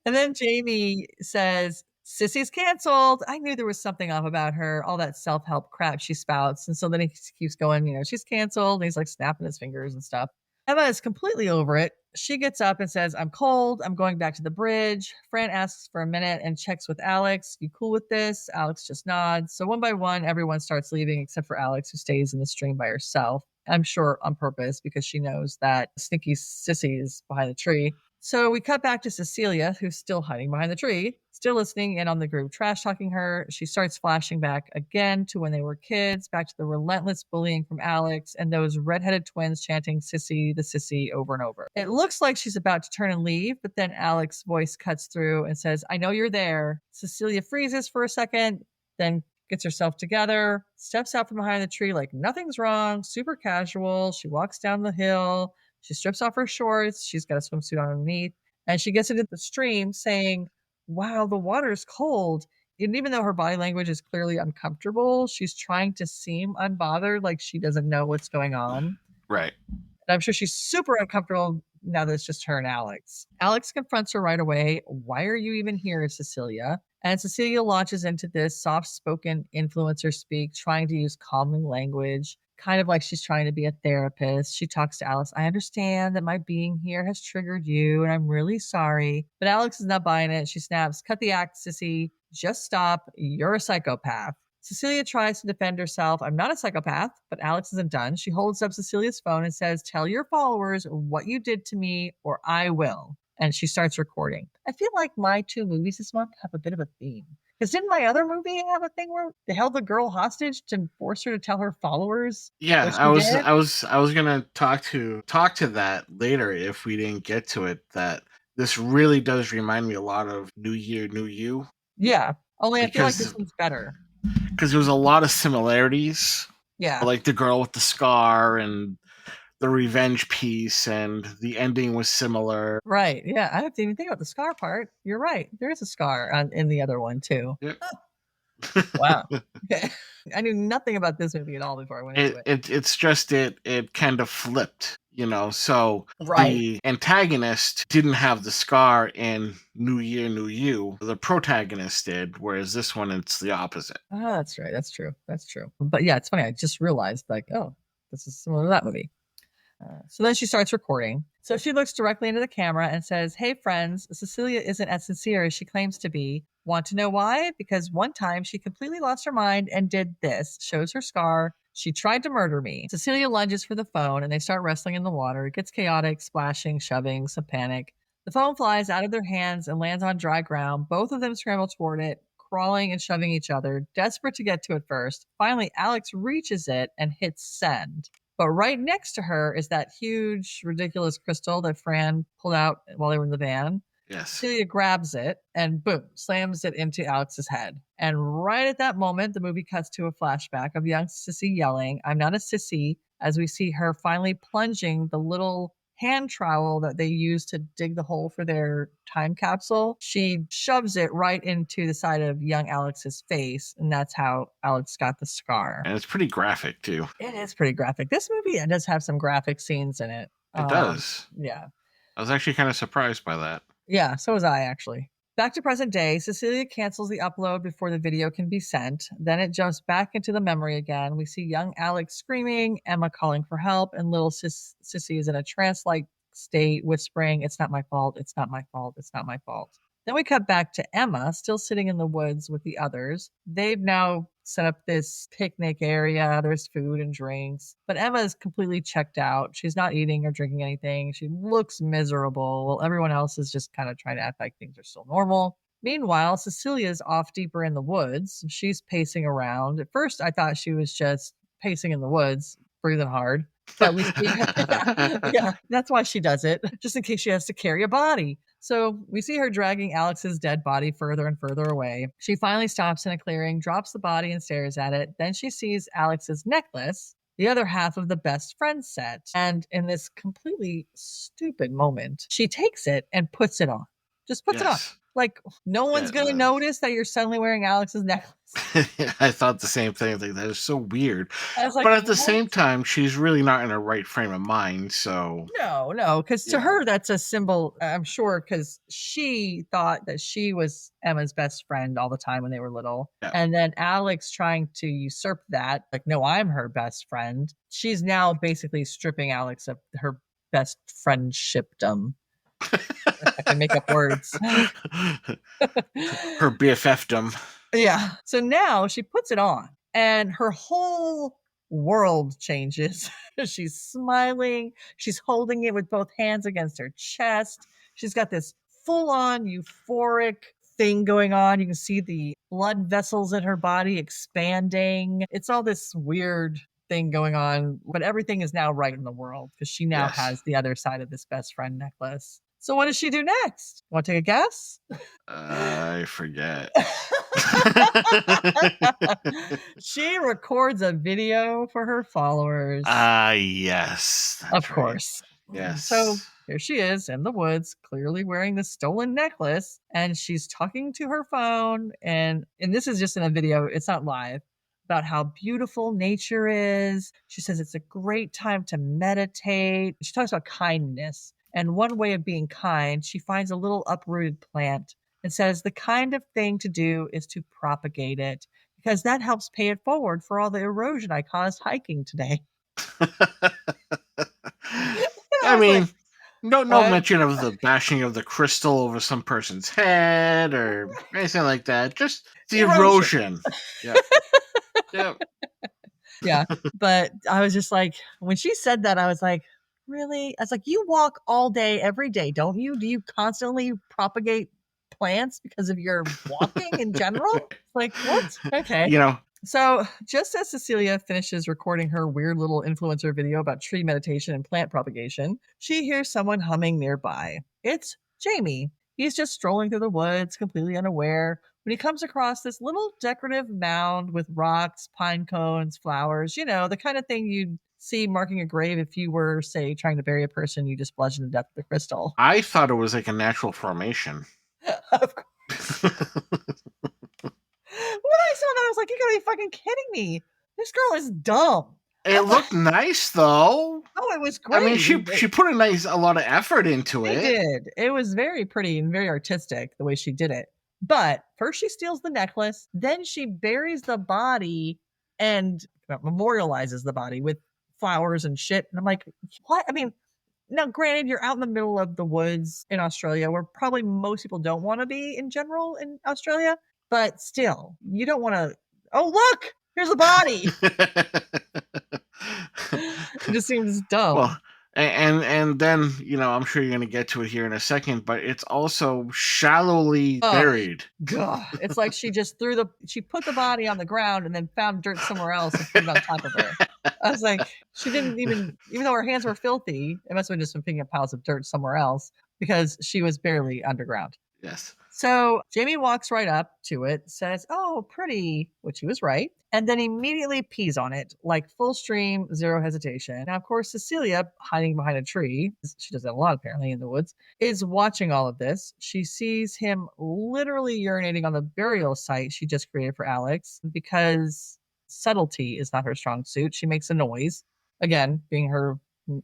And then Jamie says, Sissy's canceled. I knew there was something off about her, all that self-help crap she spouts. And so then he keeps going, she's canceled. And he's like snapping his fingers and stuff. Emma is completely over it. She gets up and says, I'm cold. I'm going back to the bridge. Fran asks for a minute and checks with Alex. You cool with this? Alex just nods. So one by one, everyone starts leaving except for Alex, who stays in the stream by herself. I'm sure on purpose because she knows that sneaky Sissy is behind the tree. So we cut back to Cecilia, who's still hiding behind the tree, still listening in on the group trash talking her. She starts flashing back again to when they were kids, back to the relentless bullying from Alex and those redheaded twins chanting Sissy, the Sissy over and over. It looks like she's about to turn and leave, but then Alex's voice cuts through and says, I know you're there. Cecilia freezes for a second, then gets herself together, steps out from behind the tree like nothing's wrong, super casual. She walks down the hill. She strips off her shorts. She's got a swimsuit on underneath. And she gets into the stream saying, wow, the water's cold. And even though her body language is clearly uncomfortable, she's trying to seem unbothered, like she doesn't know what's going on. Right. And I'm sure she's super uncomfortable now that it's just her and Alex. Alex confronts her right away. Why are you even here, Cecilia? And Cecilia launches into this soft-spoken influencer speak, trying to use calming language, kind of like she's trying to be a therapist. She talks to Alex. I understand that my being here has triggered you, and I'm really sorry. But Alex is not buying it. She snaps, cut the act, Sissy. Just stop. You're a psychopath. Cecilia tries to defend herself. I'm not a psychopath, but Alex isn't done. She holds up Cecilia's phone and says, tell your followers what you did to me or I will. And she starts recording. I feel like my 2 movies this month have a bit of a theme. Because didn't my other movie have a thing where they held the girl hostage to force her to tell her followers? Yeah, I was gonna talk to that later if we didn't get to it. That this really does remind me a lot of New Year, New You. Yeah, only I feel like this one's better. Because there was a lot of similarities. Yeah. Like the girl with the scar and the revenge piece, and the ending was similar. Right. Yeah. I didn't even think about the scar part. You're right. There is a scar in the other one too. Yep. Wow. Okay. I knew nothing about this movie at all before I went into it. It's just it kind of flipped, so right. The antagonist didn't have the scar in New Year, New You. The protagonist did, whereas this one, it's the opposite. Oh, that's right. That's true. That's true. But yeah, it's funny. I just realized oh, this is similar to that movie. So then she starts recording. So she looks directly into the camera and says, hey, friends, Cecilia isn't as sincere as she claims to be. Want to know why? Because one time she completely lost her mind and did this. Shows her scar. She tried to murder me. Cecilia lunges for the phone and they start wrestling in the water. It gets chaotic, splashing, shoving, some panic. The phone flies out of their hands and lands on dry ground. Both of them scramble toward it, crawling and shoving each other, desperate to get to it first. Finally, Alex reaches it and hits send. But right next to her is that huge, ridiculous crystal that Fran pulled out while they were in the van. Yes. Celia grabs it and boom, slams it into Alex's head. And right at that moment, the movie cuts to a flashback of young Sissy yelling, I'm not a sissy, as we see her finally plunging the little hand trowel that they use to dig the hole for their time capsule. She shoves it right into the side of young Alex's face, and that's how Alex got the scar. And it's pretty graphic, too. It is pretty graphic. This movie does have some graphic scenes in it. It does. Yeah. I was actually kind of surprised by that. Yeah, so was I, actually. Back to present day, Cecilia cancels the upload before the video can be sent. Then it jumps back into the memory again. We see young Alex screaming, Emma calling for help, and little Sissy is in a trance-like state, whispering, it's not my fault, it's not my fault, it's not my fault. Then we cut back to Emma, still sitting in the woods with the others. They've now set up this picnic area. There's food and drinks. But Emma is completely checked out. She's not eating or drinking anything. She looks miserable. While everyone else is just kind of trying to act like things are still normal. Meanwhile, Cecilia's off deeper in the woods. She's pacing around. At first, I thought she was just pacing in the woods, breathing hard. But we see, yeah, that's why she does it, just in case she has to carry a body. So we see her dragging Alex's dead body further and further away. She finally stops in a clearing, drops the body and stares at it. Then she sees Alex's necklace, the other half of the best friend set. And in this completely stupid moment, she takes it and puts it on. Just puts it on. Yes. Like, no one's going to notice that you're suddenly wearing Alex's necklace. I thought the same thing. Like, that is so weird. I was like, but at the what? same time, she's really not in her right frame of mind. So No, because to her, that's a symbol, I'm sure, because she thought that she was Emma's best friend all the time when they were little. Yeah. And then Alex trying to usurp that, like, no, I'm her best friend. She's now basically stripping Alex of her best friendshipdom. I can make up words. Her BFFdom. Yeah. So now she puts it on and her whole world changes. She's smiling. She's holding it with both hands against her chest. She's got this full-on euphoric thing going on. You can see the blood vessels in her body expanding. It's all this weird thing going on, but everything is now right in the world because she now has the other side of this best friend necklace. So what does she do next? Want to take a guess? I forget. She records a video for her followers. Yes. Of course. Yes. So here she is in the woods, clearly wearing the stolen necklace, and she's talking to her phone. And this is just in a video, it's not live, about how beautiful nature is. She says it's a great time to meditate. She talks about kindness. And one way of being kind, she finds a little uprooted plant and says the kind of thing to do is to propagate it because that helps pay it forward for all the erosion I caused hiking today. I mean, no mention of the bashing of the crystal over some person's head or anything like that. Just the erosion. Yeah. Yeah. Yeah. But I was just like, when she said that, I was like, really? I was like, you walk all day, every day, don't you? Do you constantly propagate plants because of your walking in general? Like, what? Okay. You know. So just as Cecilia finishes recording her weird little influencer video about tree meditation and plant propagation, she hears someone humming nearby. It's Jamie. He's just strolling through the woods, completely unaware, when he comes across this little decorative mound with rocks, pine cones, flowers, the kind of thing you'd see marking a grave if you were, say, trying to bury a person you just bludgeoned to death with a crystal. I thought it was like a natural formation. Of course. When I saw that, I was like, you gotta be fucking kidding me. This girl is dumb. It looked nice, though. Oh, it was great. I mean, she put a lot of effort into it. She did. It was very pretty and very artistic the way she did it. But first she steals the necklace, then she buries the body and memorializes the body with flowers and shit. And I'm like, what? I mean, now granted, you're out in the middle of the woods in Australia where probably most people don't want to be in general in Australia. But still, you don't want to, oh, look, here's the body. It just seems dumb. Well, and then, I'm sure you're going to get to it here in a second, but it's also shallowly buried. God, it's like she just she put the body on the ground and then found dirt somewhere else and put it on top of her. I was like, she didn't even though her hands were filthy, it must have been just from picking up piles of dirt somewhere else because she was barely underground. Yes. So Jamie walks right up to it, says, oh, pretty, which he was right, and then immediately pees on it, like full stream, zero hesitation. Now, of course, Cecilia, hiding behind a tree, she does that a lot apparently in the woods, is watching all of this. She sees him literally urinating on the burial site she just created for Alex because subtlety is not her strong suit. She makes a noise, again, being her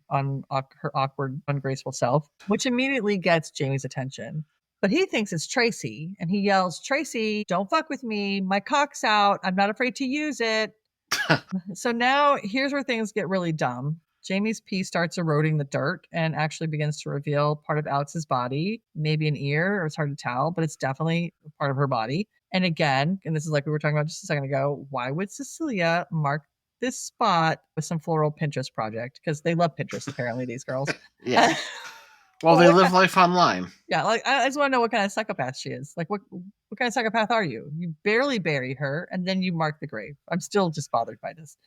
awkward, ungraceful self, which immediately gets Jamie's attention. But he thinks it's Tracy, and he yells, Tracy, don't fuck with me. My cock's out. I'm not afraid to use it. So now here's where things get really dumb. Jamie's pee starts eroding the dirt and actually begins to reveal part of Alex's body, maybe an ear, or it's hard to tell, but it's definitely part of her body. And again, and this is like we were talking about just a second ago, why would Cecilia mark this spot with some floral Pinterest project? Because they love Pinterest, apparently, these girls. Yeah. Well, they live life online. Yeah, like I just want to know what kind of psychopath she is. Like, what kind of psychopath are you? You barely bury her, and then you mark the grave. I'm still just bothered by this.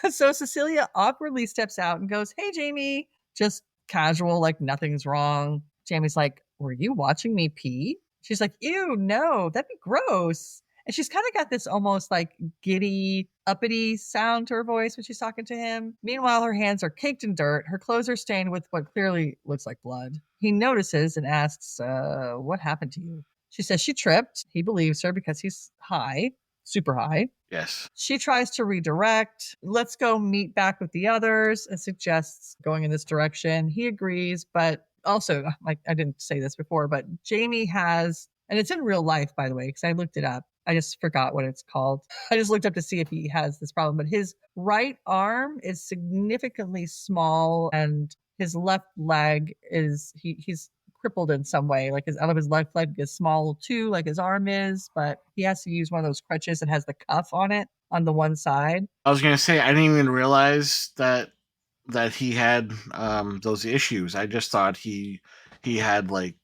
So Cecilia awkwardly steps out and goes, hey, Jamie, just casual, like nothing's wrong. Jamie's like, were you watching me pee? She's like, ew, no, that'd be gross. And she's kind of got this almost like giddy, uppity sound to her voice when she's talking to him. Meanwhile, her hands are caked in dirt. Her clothes are stained with what clearly looks like blood. He notices and asks, what happened to you? She says she tripped. He believes her because he's high, super high. Yes. She tries to redirect. Let's go meet back with the others and suggests going in this direction. He agrees, but also, like I didn't say this before, but Jamie has, and it's in real life, by the way, because I looked it up. I just forgot what it's called. I just looked up to see if he has this problem, but his right arm is significantly small and his left leg is, he's crippled in some way. Like his out of his left leg is small too, like his arm is, but he has to use one of those crutches that has the cuff on it on the one side. I was gonna say I didn't even realize that he had those issues. I just thought he had like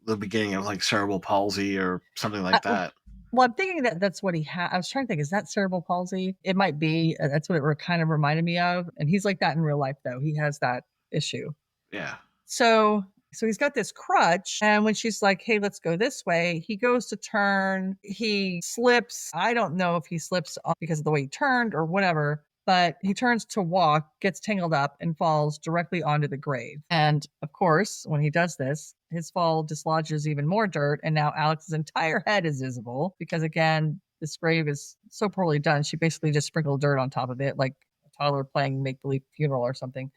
the beginning of like cerebral palsy or something like that. Well, I'm thinking that that's what he had. I was trying to think, is that cerebral palsy? It might be. That's what it kind of reminded me of. And he's like that in real life, though. He has that issue. Yeah. So he's got this crutch, and when she's like, hey, let's go this way, he goes to turn, he slips. I don't know if he slips because of the way he turned or whatever, but he turns to walk, gets tangled up, and falls directly onto the grave. And of course, when he does this, his fall dislodges even more dirt, and now Alex's entire head is visible because, again, this grave is so poorly done. She basically just sprinkled dirt on top of it, like a toddler playing make-believe funeral or something.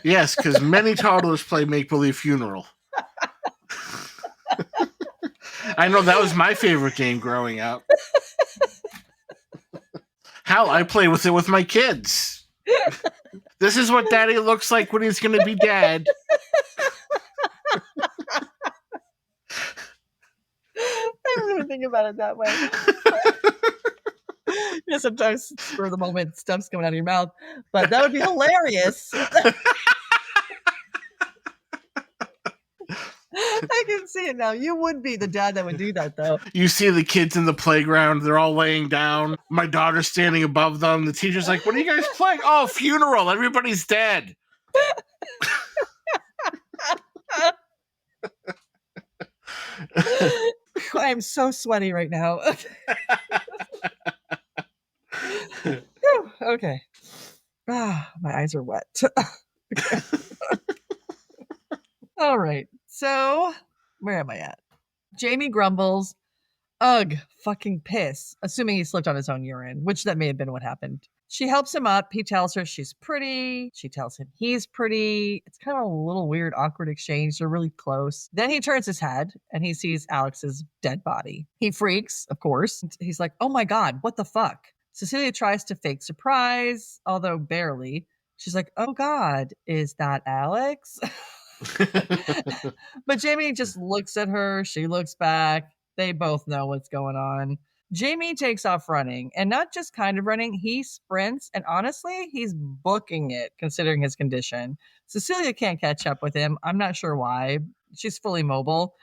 Yes, because many toddlers play make-believe funeral. I know that was my favorite game growing up. Hell, I play with it with my kids. This is what daddy looks like when he's going to be dad. I don't even think about it that way. Yeah, sometimes spur of the moment stuff's coming out of your mouth, but that would be hilarious. I can see it now. You would be the dad that would do that, though. You see the kids in the playground. They're all laying down. My daughter's standing above them. The teacher's like, what are you guys playing? Oh, funeral. Everybody's dead. I am so sweaty right now. Okay. My eyes are wet. All right. So, where am I at? Jamie grumbles, ugh, fucking piss, assuming he slipped on his own urine, which that may have been what happened. She helps him up. He tells her she's pretty. She tells him he's pretty. It's kind of a little weird, awkward exchange. They're really close. Then he turns his head and he sees Alex's dead body. He freaks, of course. He's like, oh my God, what the fuck? Cecilia tries to fake surprise, although barely. She's like, oh God, is that Alex? But Jamie just looks at her. She looks back. They both know what's going on. Jamie takes off running, and not just kind of running, he sprints, and honestly, he's booking it considering his condition. Cecilia can't catch up with him. I'm not sure why. She's fully mobile.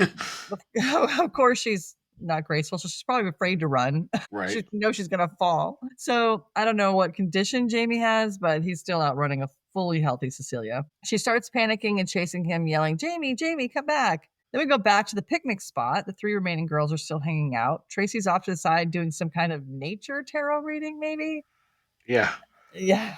Of course, she's not graceful, so she's probably afraid to run. Right. She knows she's going to fall. So I don't know what condition Jamie has, but he's still outrunning a fully healthy Cecilia. She starts panicking and chasing him, yelling, Jamie, Jamie, come back. Then we go back to the picnic spot. The three remaining girls are still hanging out. Tracy's off to the side doing some kind of nature tarot reading, maybe? Yeah. Yeah.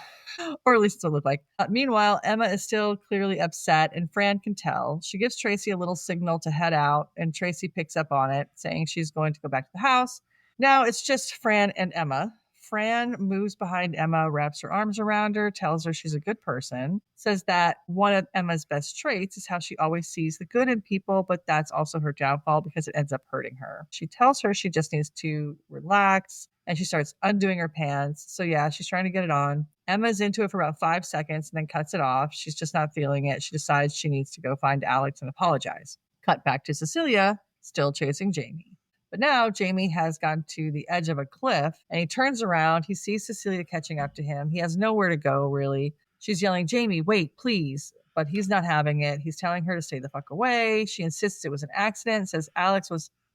Or at least it's what it looked like. Meanwhile, Emma is still clearly upset, and Fran can tell. She gives Tracy a little signal to head out, and Tracy picks up on it, saying she's going to go back to the house. Now it's just Fran and Emma. Fran moves behind Emma, wraps her arms around her, tells her she's a good person, says that one of Emma's best traits is how she always sees the good in people, but that's also her downfall because it ends up hurting her. She tells her she just needs to relax, and she starts undoing her pants. So yeah, she's trying to get it on. Emma's into it for about 5 seconds and then cuts it off. She's just not feeling it. She decides she needs to go find Alex and apologize. Cut back to Cecilia, still chasing Jamie. But now Jamie has gone to the edge of a cliff and he turns around. He sees Cecilia catching up to him. He has nowhere to go, really. She's yelling, Jamie, wait, please. But he's not having it. He's telling her to stay the fuck away. She insists it was an accident, says Alex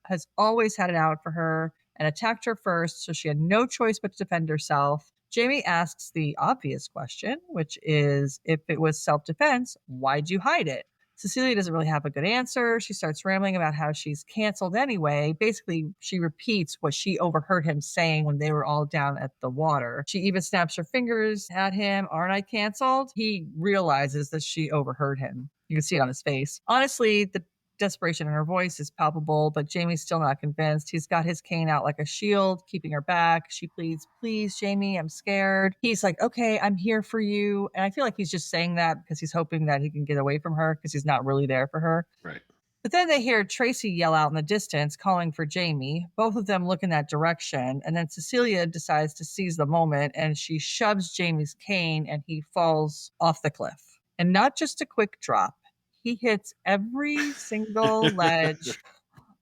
has always had it out for her and attacked her first, so she had no choice but to defend herself. Jamie asks the obvious question, which is, if it was self-defense, why'd you hide it? Cecilia doesn't really have a good answer. She starts rambling about how she's canceled anyway. Basically, she repeats what she overheard him saying when they were all down at the water. She even snaps her fingers at him. Aren't I canceled? He realizes that she overheard him. You can see it on his face. Honestly, the desperation in her voice is palpable, but Jamie's still not convinced. He's got his cane out like a shield, keeping her back. She pleads, please, Jamie, I'm scared. He's like, okay, I'm here for you. And I feel like he's just saying that because he's hoping that he can get away from her because he's not really there for her. Right. But then they hear Tracy yell out in the distance, calling for Jamie. Both of them look in that direction. And then Cecilia decides to seize the moment and she shoves Jamie's cane and he falls off the cliff. And not just a quick drop. He hits every single ledge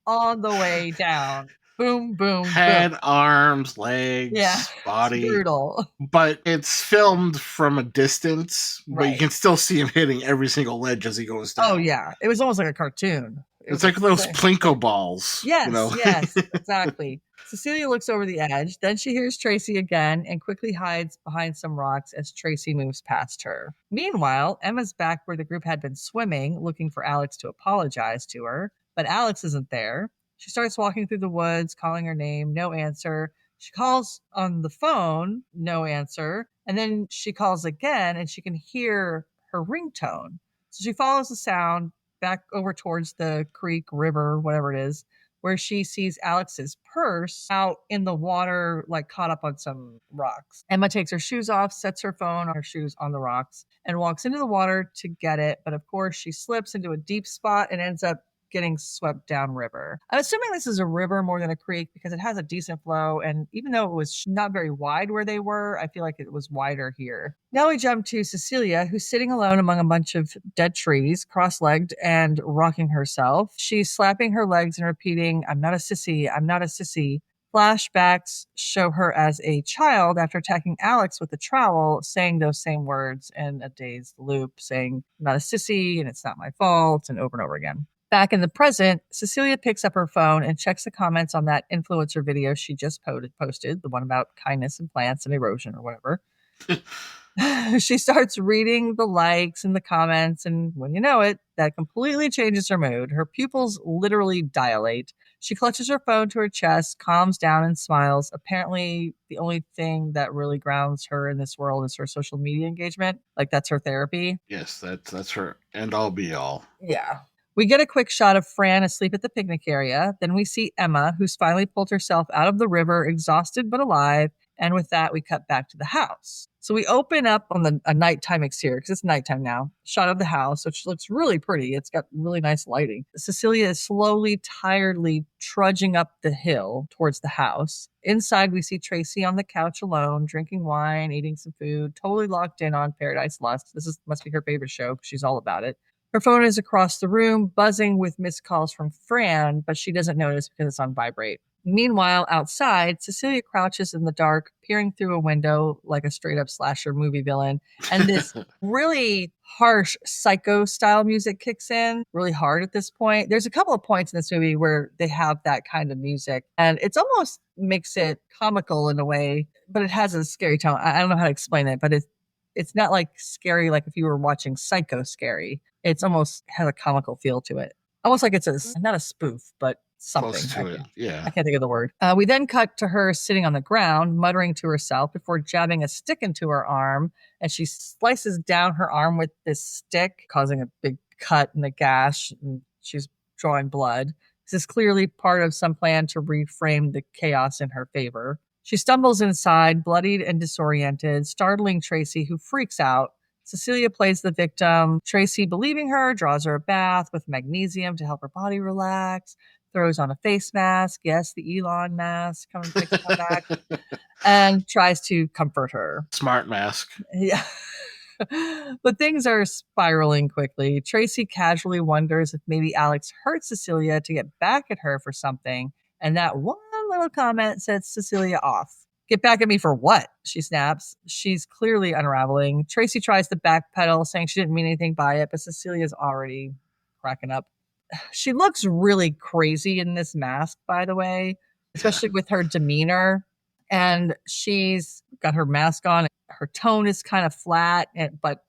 on the way down. Boom, boom, Head, boom. arms, legs, body. It's brutal. But it's filmed from a distance, but you Right. can still see him hitting every single ledge as he goes down. Oh, yeah. It was almost like a cartoon. It's like those Plinko balls. Yes, you know? yes, exactly. Cecilia looks over the edge. Then she hears Tracy again and quickly hides behind some rocks as Tracy moves past her. Meanwhile, Emma's back where the group had been swimming, looking for Alex to apologize to her. But Alex isn't there. She starts walking through the woods, calling her name, no answer. She calls on the phone, no answer. And then she calls again and she can hear her ringtone. So she follows the sound back over towards the creek, river, whatever it is, where she sees Alex's purse out in the water, like caught up on some rocks. Emma takes her shoes off, sets her phone on her shoes on the rocks, and walks into the water to get it. But of course, she slips into a deep spot and ends up getting swept downriver. I'm assuming this is a river more than a creek because it has a decent flow. And even though it was not very wide where they were, I feel like it was wider here. Now we jump to Cecilia, who's sitting alone among a bunch of dead trees, cross-legged and rocking herself. She's slapping her legs and repeating, I'm not a sissy, I'm not a sissy. Flashbacks show her as a child after attacking Alex with a trowel, saying those same words in a dazed loop, saying, I'm not a sissy and it's not my fault, and over again. Back in the present, Cecilia picks up her phone and checks the comments on that influencer video she just posted, the one about kindness and plants and erosion or whatever. She starts reading the likes and the comments, and when you know it, that completely changes her mood. Her pupils literally dilate. She clutches her phone to her chest, calms down, and smiles. Apparently, the only thing that really grounds her in this world is her social media engagement. Like, that's her therapy. Yes, that's her end all be all. Yeah. We get a quick shot of Fran asleep at the picnic area. Then we see Emma, who's finally pulled herself out of the river, exhausted but alive. And with that, we cut back to the house. So we open up on a nighttime exterior, because it's nighttime now. Shot of the house, which looks really pretty. It's got really nice lighting. Cecilia is slowly, tiredly trudging up the hill towards the house. Inside, we see Tracy on the couch alone, drinking wine, eating some food, totally locked in on Paradise Lost. Must be her favorite show, because she's all about it. Her phone is across the room, buzzing with missed calls from Fran, but she doesn't notice because it's on vibrate. Meanwhile, outside, Cecilia crouches in the dark, peering through a window like a straight-up slasher movie villain. And this really harsh psycho-style music kicks in really hard at this point. There's a couple of points in this movie where they have that kind of music, and it's almost makes it comical in a way, but it has a scary tone. I don't know how to explain it, but it's not like scary like if you were watching Psycho scary. It's almost has a comical feel to it. Almost like it's not a spoof, but something. Close to it, yeah. I can't think of the word. We then cut to her sitting on the ground, muttering to herself before jabbing a stick into her arm. And she slices down her arm with this stick, causing a big cut and a gash. And she's drawing blood. This is clearly part of some plan to reframe the chaos in her favor. She stumbles inside, bloodied and disoriented, startling Tracy, who freaks out. Cecilia plays the victim. Tracy, believing her, draws her a bath with magnesium to help her body relax, throws on a face mask. Yes, the Elon mask. Come back. And tries to comfort her. Smart mask. Yeah. But things are spiraling quickly. Tracy casually wonders if maybe Alex hurt Cecilia to get back at her for something. And that one little comment sets Cecilia off. Get back at me for what? She snaps. She's clearly unraveling. Tracy tries to backpedal, saying she didn't mean anything by it, but Cecilia's already cracking up. She looks really crazy in this mask, by the way, especially with her demeanor. And she's got her mask on. Her tone is kind of flat, but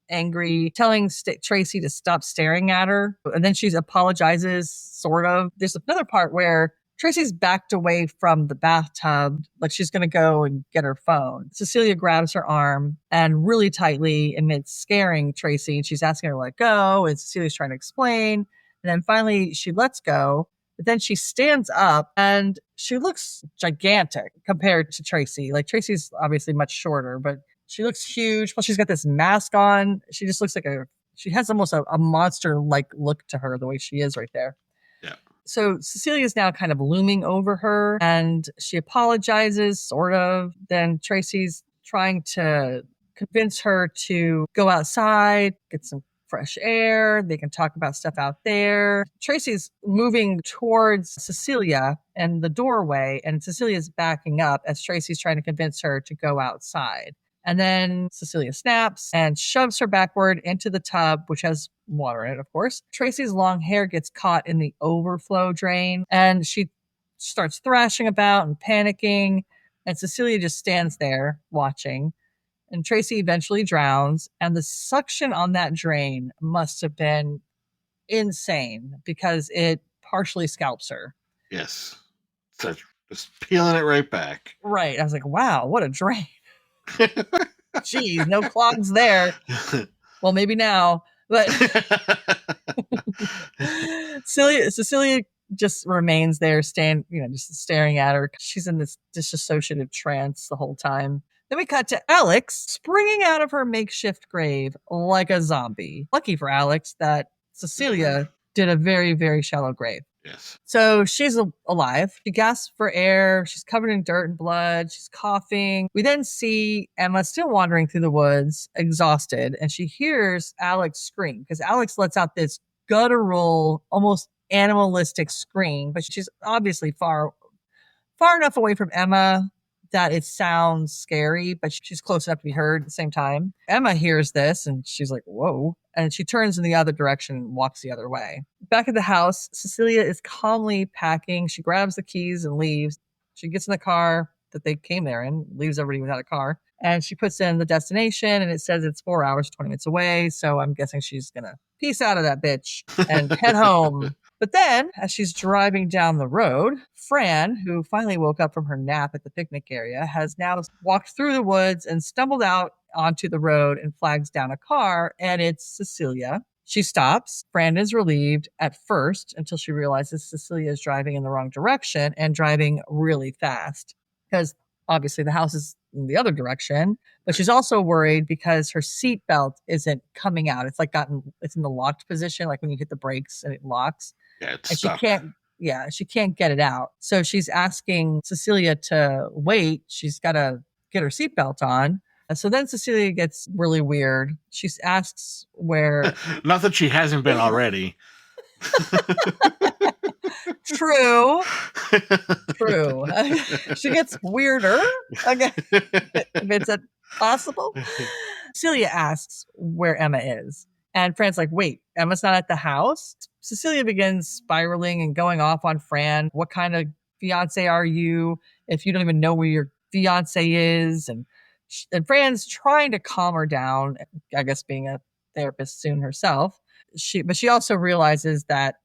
angry, telling Tracy to stop staring at her. And then she apologizes, sort of. There's another part where Tracy's backed away from the bathtub, like she's going to go and get her phone. Cecilia grabs her arm and really tightly, and it's scaring Tracy. And she's asking her to let go, and Cecilia's trying to explain. And then finally she lets go. But then she stands up and she looks gigantic compared to Tracy. Like Tracy's obviously much shorter, but she looks huge. Plus she's got this mask on. She just looks like she has almost a monster-like look to her, the way she is right there. Yeah. So Cecilia's now kind of looming over her and she apologizes, sort of. Then Tracy's trying to convince her to go outside, get some fresh air. They can talk about stuff out there. Tracy's moving towards Cecilia and the doorway, and Cecilia's backing up as Tracy's trying to convince her to go outside. And then Cecilia snaps and shoves her backward into the tub, which has water in it, of course. Tracy's long hair gets caught in the overflow drain, and she starts thrashing about and panicking. And Cecilia just stands there watching. And Tracy eventually drowns, and the suction on that drain must have been insane because it partially scalps her. Yes. So just peeling it right back. Right. I was like, wow, what a drain. Geez, no clogs there. Well, maybe now, but Cecilia just remains there, just staring at her. She's in this disassociative trance the whole time. Then we cut to Alex springing out of her makeshift grave like a zombie. Lucky for Alex that Cecilia did a very, very shallow grave. Yes. So she's alive. She gasps for air. She's covered in dirt and blood. She's coughing. We then see Emma still wandering through the woods, exhausted, and she hears Alex scream because Alex lets out this guttural, almost animalistic scream, but she's obviously far enough away from Emma that it sounds scary, but she's close enough to be heard at the same time. Emma hears this and she's like, whoa. And she turns in the other direction and walks the other way. Back at the house, Cecilia is calmly packing. She grabs the keys and leaves. She gets in the car that they came there in, leaves everybody without a car. And she puts in the destination and it says it's 4 hours, 20 minutes away. So I'm guessing she's going to peace out of that bitch and head home. But then, as she's driving down the road, Fran, who finally woke up from her nap at the picnic area, has now walked through the woods and stumbled out onto the road and flags down a car, and it's Cecilia. She stops. Fran is relieved at first until she realizes Cecilia is driving in the wrong direction and driving really fast because obviously the house is in the other direction, but she's also worried because her seatbelt isn't coming out. It's it's in the locked position, like when you hit the brakes and it locks. Yeah, it's and stuck. She can't get it out. So she's asking Cecilia to wait. She's got to get her seatbelt on. So then Cecilia gets really weird. She asks where... Not that she hasn't been already. True. She gets weirder. Okay. If it's possible. Cecilia asks where Emma is. And Fran's like, wait, Emma's not at the house? Cecilia begins spiraling and going off on Fran. What kind of fiance are you if you don't even know where your fiance is? And Fran's trying to calm her down, I guess being a therapist soon herself. But she also realizes that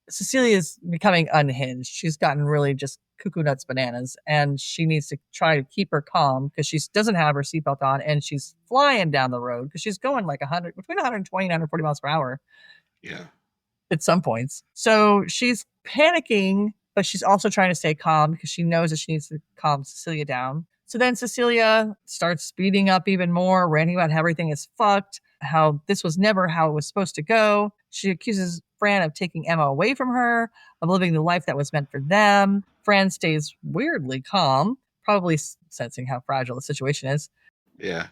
Cecilia is becoming unhinged. She's gotten really just cuckoo nuts bananas, and she needs to try to keep her calm because she doesn't have her seatbelt on, and she's flying down the road because she's going like between 120 and 140 miles per hour. Yeah. At some points. So she's panicking, but she's also trying to stay calm because she knows that she needs to calm Cecilia down. So then Cecilia starts speeding up even more, ranting about how everything is fucked, how this was never how it was supposed to go. She accuses Fran of taking Emma away from her, of living the life that was meant for them. Fran stays weirdly calm, probably sensing how fragile the situation is. Yeah.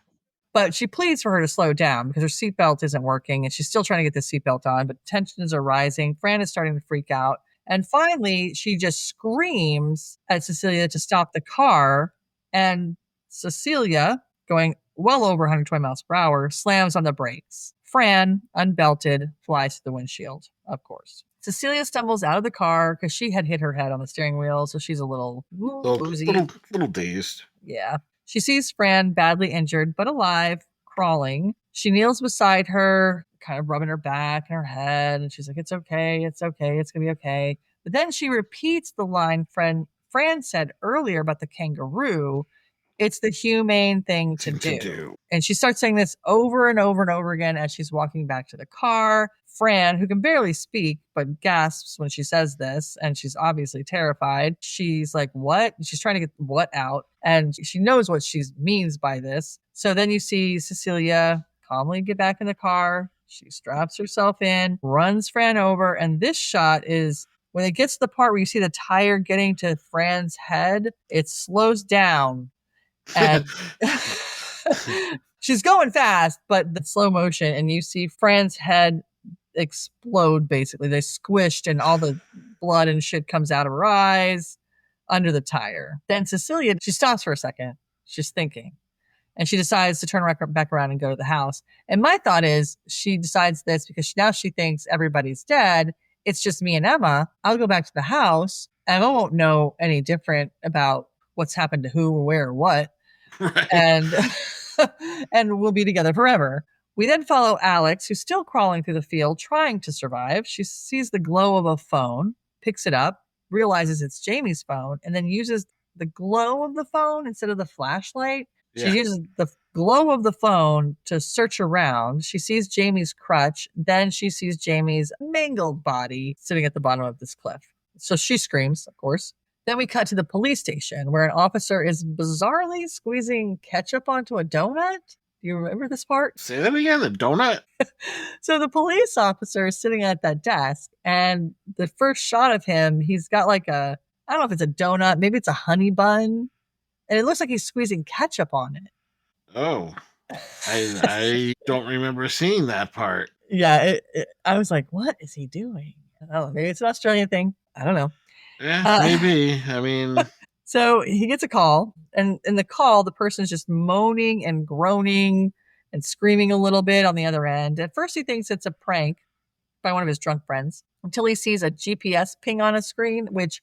But she pleads for her to slow down because her seatbelt isn't working and she's still trying to get the seatbelt on, but tensions are rising. Fran is starting to freak out. And finally, she just screams at Cecilia to stop the car. And Cecilia, going well over 120 miles per hour, slams on the brakes. Fran, unbelted, flies to the windshield, of course. Cecilia stumbles out of the car because she had hit her head on the steering wheel, so she's a little woozy. Little dazed. Yeah. She sees Fran badly injured, but alive, crawling. She kneels beside her, kind of rubbing her back and her head, and she's like, it's okay, it's okay, it's gonna be okay. But then she repeats the line Fran said earlier about the kangaroo. It's the humane thing to do. And she starts saying this over and over and over again as she's walking back to the car. Fran, who can barely speak, but gasps when she says this, and she's obviously terrified. She's like, what? She's trying to get the what out, and she knows what she means by this. So then you see Cecilia calmly get back in the car. She straps herself in, runs Fran over, and this shot is when it gets to the part where you see the tire getting to Fran's head, it slows down. And she's going fast, but the slow motion, and you see Fran's head explode, basically. They squished, and all the blood and shit comes out of her eyes under the tire. Then Cecilia, she stops for a second. She's thinking. And she decides to turn back around and go to the house. And my thought is she decides this because now she thinks everybody's dead. It's just me and Emma. I'll go back to the house. Emma won't know any different about what's happened to who or where or what. Right. And we'll be together forever. We then follow Alex, who's still crawling through the field, trying to survive. She sees the glow of a phone, picks it up, realizes it's Jamie's phone, and then uses the glow of the phone instead of the flashlight. Yeah. She uses the glow of the phone to search around. She sees Jamie's crutch. Then she sees Jamie's mangled body sitting at the bottom of this cliff. So she screams, of course. Then we cut to the police station where an officer is bizarrely squeezing ketchup onto a donut. Do you remember this part? Say that again, the donut? So the police officer is sitting at that desk, and the first shot of him, he's got like I don't know if it's a donut, maybe it's a honey bun, and it looks like he's squeezing ketchup on it. Oh, I don't remember seeing that part. Yeah, I was like, what is he doing? I don't know, maybe it's an Australian thing. I don't know. Yeah, maybe. I mean... So he gets a call, and in the call, the person's just moaning and groaning and screaming a little bit on the other end. At first, he thinks it's a prank by one of his drunk friends until he sees a GPS ping on a screen, which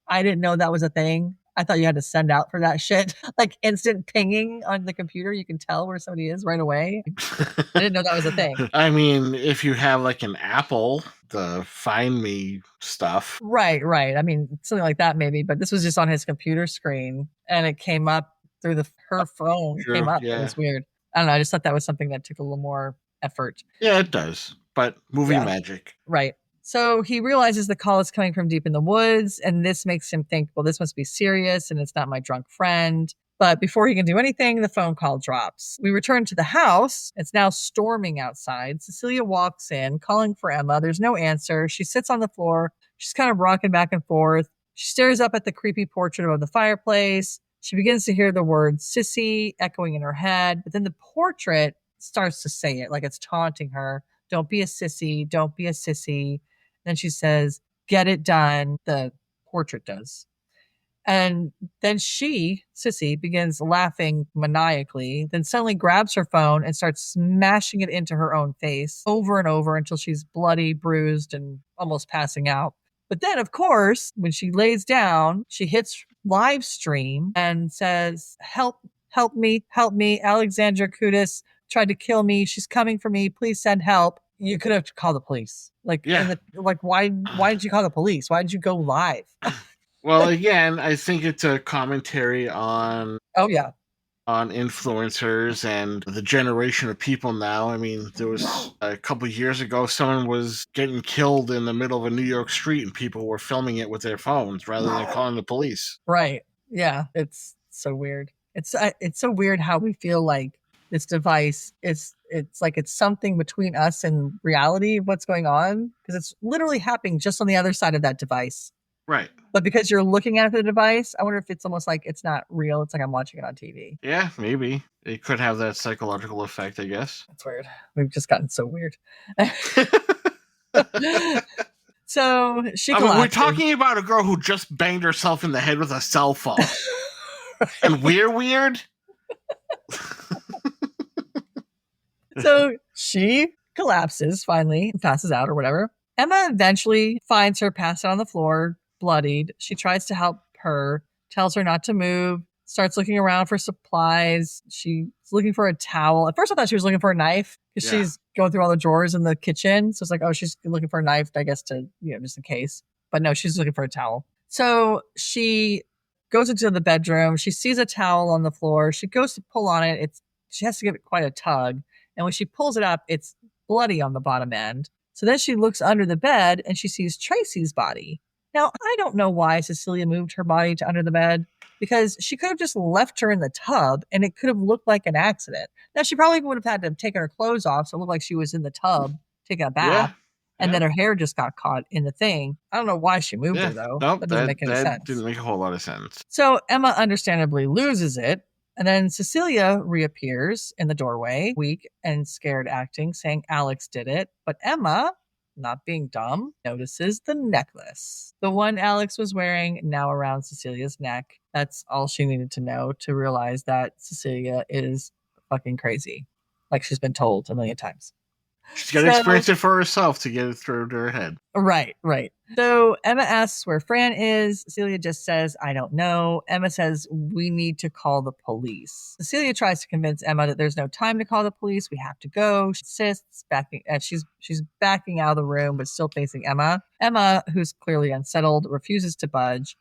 I didn't know that was a thing. I thought you had to send out for that shit. Like instant pinging on the computer. You can tell where somebody is right away. I didn't know that was a thing. I mean, if you have like an Apple, the Find Me stuff. Right. I mean, something like that maybe, but this was just on his computer screen and it came up through her phone. Sure, came up. Yeah. It was weird. I don't know. I just thought that was something that took a little more effort. Yeah, it does. But movie magic. Right. So he realizes the call is coming from deep in the woods, and this makes him think, well, this must be serious, and it's not my drunk friend. But before he can do anything, the phone call drops. We return to the house. It's now storming outside. Cecilia walks in, calling for Emma. There's no answer. She sits on the floor. She's kind of rocking back and forth. She stares up at the creepy portrait above the fireplace. She begins to hear the word Sissy echoing in her head, but then the portrait starts to say it like it's taunting her. Don't be a sissy. Don't be a sissy. Then she says, get it done. The portrait does. And then she, Sissy, begins laughing maniacally, then suddenly grabs her phone and starts smashing it into her own face over and over until she's bloody, bruised, and almost passing out. But then, of course, when she lays down, she hits live stream and says, help me, Alexandra Kudis tried to kill me. She's coming for me. Please send help. You could have called the police. Why did you call the police? Why did you go live? Well, again, I think it's a commentary on on influencers and the generation of people now. I mean, there was a couple of years ago, someone was getting killed in the middle of a New York street and people were filming it with their phones rather than calling the police. Right. Yeah. It's so weird. It's so weird how we feel like this device it's like it's something between us and reality of what's going on, because it's literally happening just on the other side of that device. Right. But because you're looking at the device, I wonder if it's almost like it's not real. It's like I'm watching it on TV. Yeah, maybe. It could have that psychological effect, I guess. That's weird. We've just gotten so weird. So she collapsed. We're talking about a girl who just banged herself in the head with a cell phone. Right. And we're weird? So she collapses, finally, passes out or whatever. Emma eventually finds her passed out on the floor, bloodied. She tries to help her, tells her not to move, starts looking around for supplies. She's looking for a towel. At first, I thought she was looking for a knife because she's going through all the drawers in the kitchen. So it's like, oh, she's looking for a knife, I guess, to, just in case. But no, she's looking for a towel. So she goes into the bedroom. She sees a towel on the floor. She goes to pull on it. She has to give it quite a tug. And when she pulls it up, it's bloody on the bottom end. So then she looks under the bed and she sees Tracy's body. Now, I don't know why Cecilia moved her body to under the bed, because she could have just left her in the tub and it could have looked like an accident. Now, she probably would have had to have taken her clothes off so it looked like she was in the tub taking a bath. And then her hair just got caught in the thing. I don't know why she moved her, though. Nope, that doesn't make any sense. That didn't make a whole lot of sense. So Emma understandably loses it. And then Cecilia reappears in the doorway, weak and scared acting, saying Alex did it. But Emma, not being dumb, notices the necklace. The one Alex was wearing, now around Cecilia's neck. That's all she needed to know to realize that Cecilia is fucking crazy. Like she's been told a million times. She's got to experience it for herself to get it through to her head. Right. So Emma asks where Fran is. Cecilia just says, I don't know. Emma says, we need to call the police. Cecilia tries to convince Emma that there's no time to call the police. We have to go. She insists, she's backing out of the room, but still facing Emma. Emma, who's clearly unsettled, refuses to budge.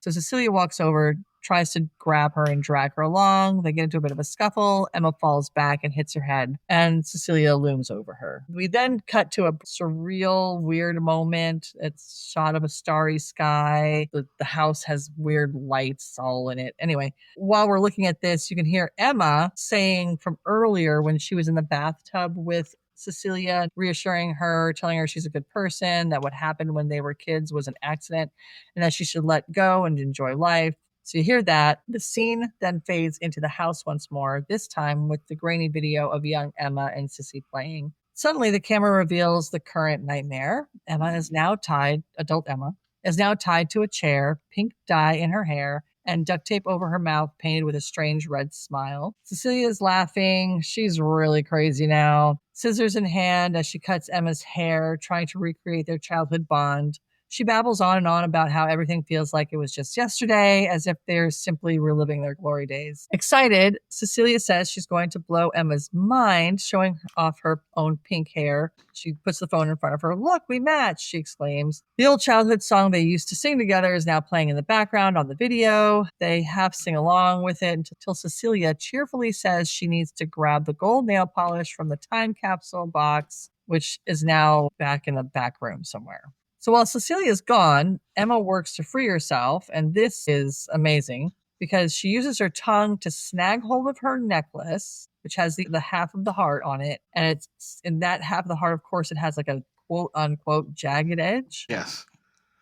So Cecilia walks over, tries to grab her and drag her along. They get into a bit of a scuffle. Emma falls back and hits her head, and Cecilia looms over her. We then cut to a surreal, weird moment. It's shot of a starry sky. The house has weird lights all in it. Anyway, while we're looking at this, you can hear Emma saying from earlier when she was in the bathtub with Cecilia, reassuring her, telling her she's a good person, that what happened when they were kids was an accident, and that she should let go and enjoy life. So you hear that. The scene then fades into the house once more, this time with the grainy video of young Emma and Sissy playing. Suddenly, the camera reveals the current nightmare. Adult Emma, is now tied to a chair, pink dye in her hair, and duct tape over her mouth painted with a strange red smile. Cecilia's laughing. She's really crazy now. Scissors in hand as she cuts Emma's hair, trying to recreate their childhood bond. She babbles on and on about how everything feels like it was just yesterday, as if they're simply reliving their glory days. Excited, Cecilia says she's going to blow Emma's mind, showing off her own pink hair. She puts the phone in front of her. Look, we match, she exclaims. The old childhood song they used to sing together is now playing in the background on the video. They half sing along with it until Cecilia cheerfully says she needs to grab the gold nail polish from the time capsule box, which is now back in the back room somewhere. So while Cecilia's gone, Emma works to free herself, and this is amazing because she uses her tongue to snag hold of her necklace, which has the half of the heart on it, and it's in that half of the heart, of course, it has like a quote-unquote jagged edge. Yes.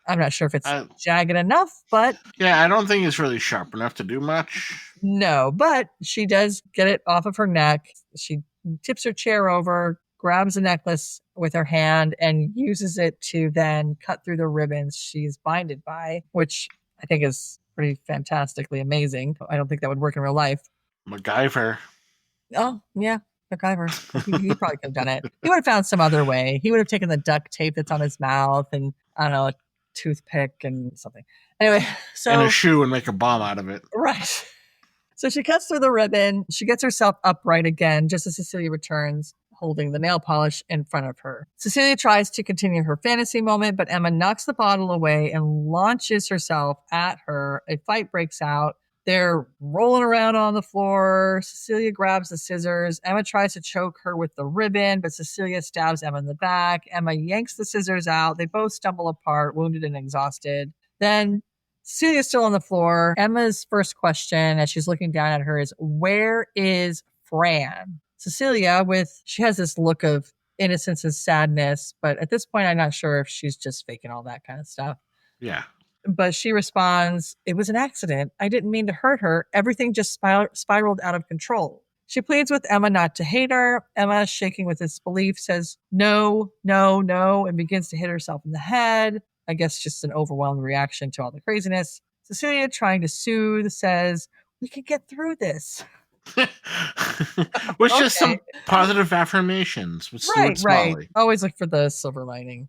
I'm not sure if it's jagged enough, but... Yeah, I don't think it's really sharp enough to do much. No, but she does get it off of her neck. She tips her chair over, grabs the necklace with her hand and uses it to then cut through the ribbons she's binded by, which I think is pretty fantastically amazing. I don't think that would work in real life. MacGyver. Oh, yeah, MacGyver. He probably could have done it. He would have found some other way. He would have taken the duct tape that's on his mouth and, I don't know, a toothpick and something. Anyway, so... And a shoe and make a bomb out of it. Right. So she cuts through the ribbon. She gets herself upright again, just as Cecilia returns, holding the nail polish in front of her. Cecilia tries to continue her fantasy moment, but Emma knocks the bottle away and launches herself at her. A fight breaks out. They're rolling around on the floor. Cecilia grabs the scissors. Emma tries to choke her with the ribbon, but Cecilia stabs Emma in the back. Emma yanks the scissors out. They both stumble apart, wounded and exhausted. Then Cecilia's still on the floor. Emma's first question as she's looking down at her is, where is Fran? Cecilia, she has this look of innocence and sadness, but at this point, I'm not sure if she's just faking all that kind of stuff. Yeah. But she responds, it was an accident. I didn't mean to hurt her. Everything just spiraled out of control. She pleads with Emma not to hate her. Emma, shaking with disbelief, says, no, no, no, and begins to hit herself in the head. I guess just an overwhelming reaction to all the craziness. Cecilia, trying to soothe, says, we can get through this. Which is some positive affirmations. Right. Always look for the silver lining.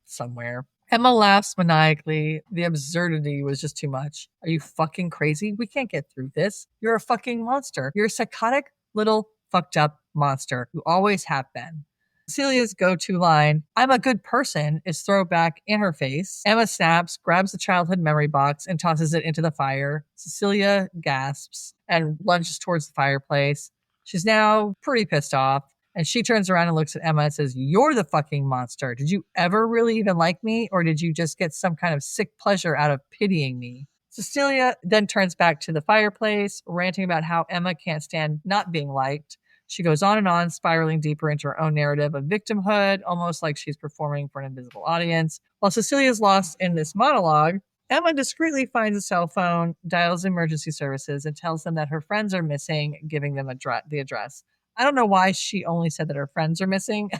somewhere. Emma laughs maniacally. The absurdity was just too much. Are you fucking crazy? We can't get through this. You're a fucking monster. You're a psychotic little fucked up monster. You always have been. Cecilia's go-to line, I'm a good person, is thrown back in her face. Emma snaps, grabs the childhood memory box, and tosses it into the fire. Cecilia gasps and lunges towards the fireplace. She's now pretty pissed off. And she turns around and looks at Emma and says, you're the fucking monster. Did you ever really even like me? Or did you just get some kind of sick pleasure out of pitying me? Cecilia then turns back to the fireplace, ranting about how Emma can't stand not being liked. She goes on, spiraling deeper into her own narrative of victimhood, almost like she's performing for an invisible audience. While Cecilia's lost in this monologue, Emma discreetly finds a cell phone, dials emergency services, and tells them that her friends are missing, giving them the address. I don't know why she only said that her friends are missing.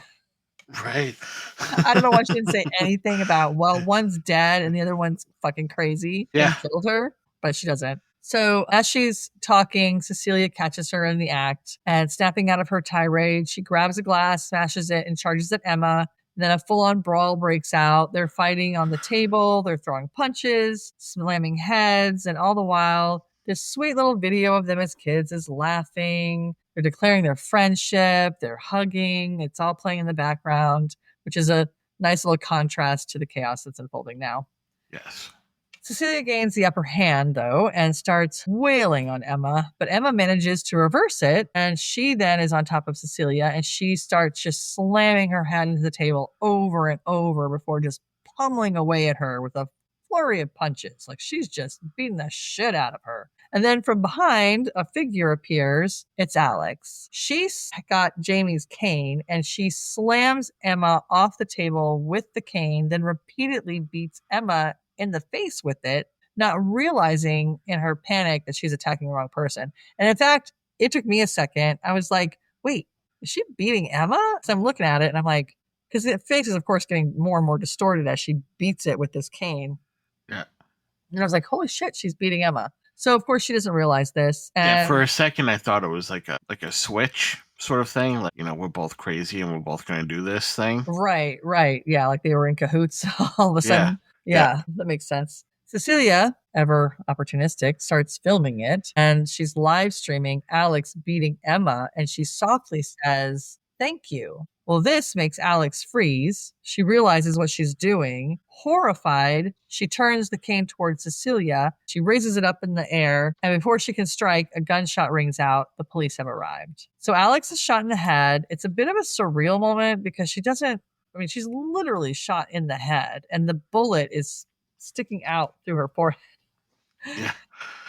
Right. I don't know why she didn't say anything about, well, one's dead and the other one's fucking crazy and killed her, but she doesn't. So as she's talking, Cecilia catches her in the act and snapping out of her tirade, she grabs a glass, smashes it, and charges at Emma. Then a full-on brawl breaks out. They're fighting on the table. They're throwing punches, slamming heads, and all the while, this sweet little video of them as kids is laughing. They're declaring their friendship. They're hugging. It's all playing in the background, which is a nice little contrast to the chaos that's unfolding now. Yes. Cecilia gains the upper hand, though, and starts wailing on Emma, but Emma manages to reverse it, and she then is on top of Cecilia, and she starts just slamming her head into the table over and over before just pummeling away at her with a flurry of punches. Like, she's just beating the shit out of her. And then from behind, a figure appears. It's Alex. She's got Jamie's cane, and she slams Emma off the table with the cane, then repeatedly beats Emma in the face with it, not realizing in her panic that she's attacking the wrong person. And in fact, it took me a second. I was like, wait, is she beating Emma? So I'm looking at it and I'm like, because the face is, of course, getting more and more distorted as she beats it with this cane. Yeah. And I was like, holy shit, she's beating Emma. So, of course, she doesn't realize this. And yeah, for a second, I thought it was like a switch sort of thing. Like, we're both crazy and we're both going to do this thing. Right. Yeah, like they were in cahoots all of a sudden. Yeah, that makes sense. Cecilia, ever opportunistic, starts filming it, and she's live streaming Alex beating Emma, and she softly says, thank you. Well, this makes Alex freeze. She realizes what she's doing. Horrified, she turns the cane towards Cecilia. She raises it up in the air, and before she can strike, a gunshot rings out. The police have arrived. So Alex is shot in the head. It's a bit of a surreal moment because she's literally shot in the head, and the bullet is sticking out through her forehead. Yeah.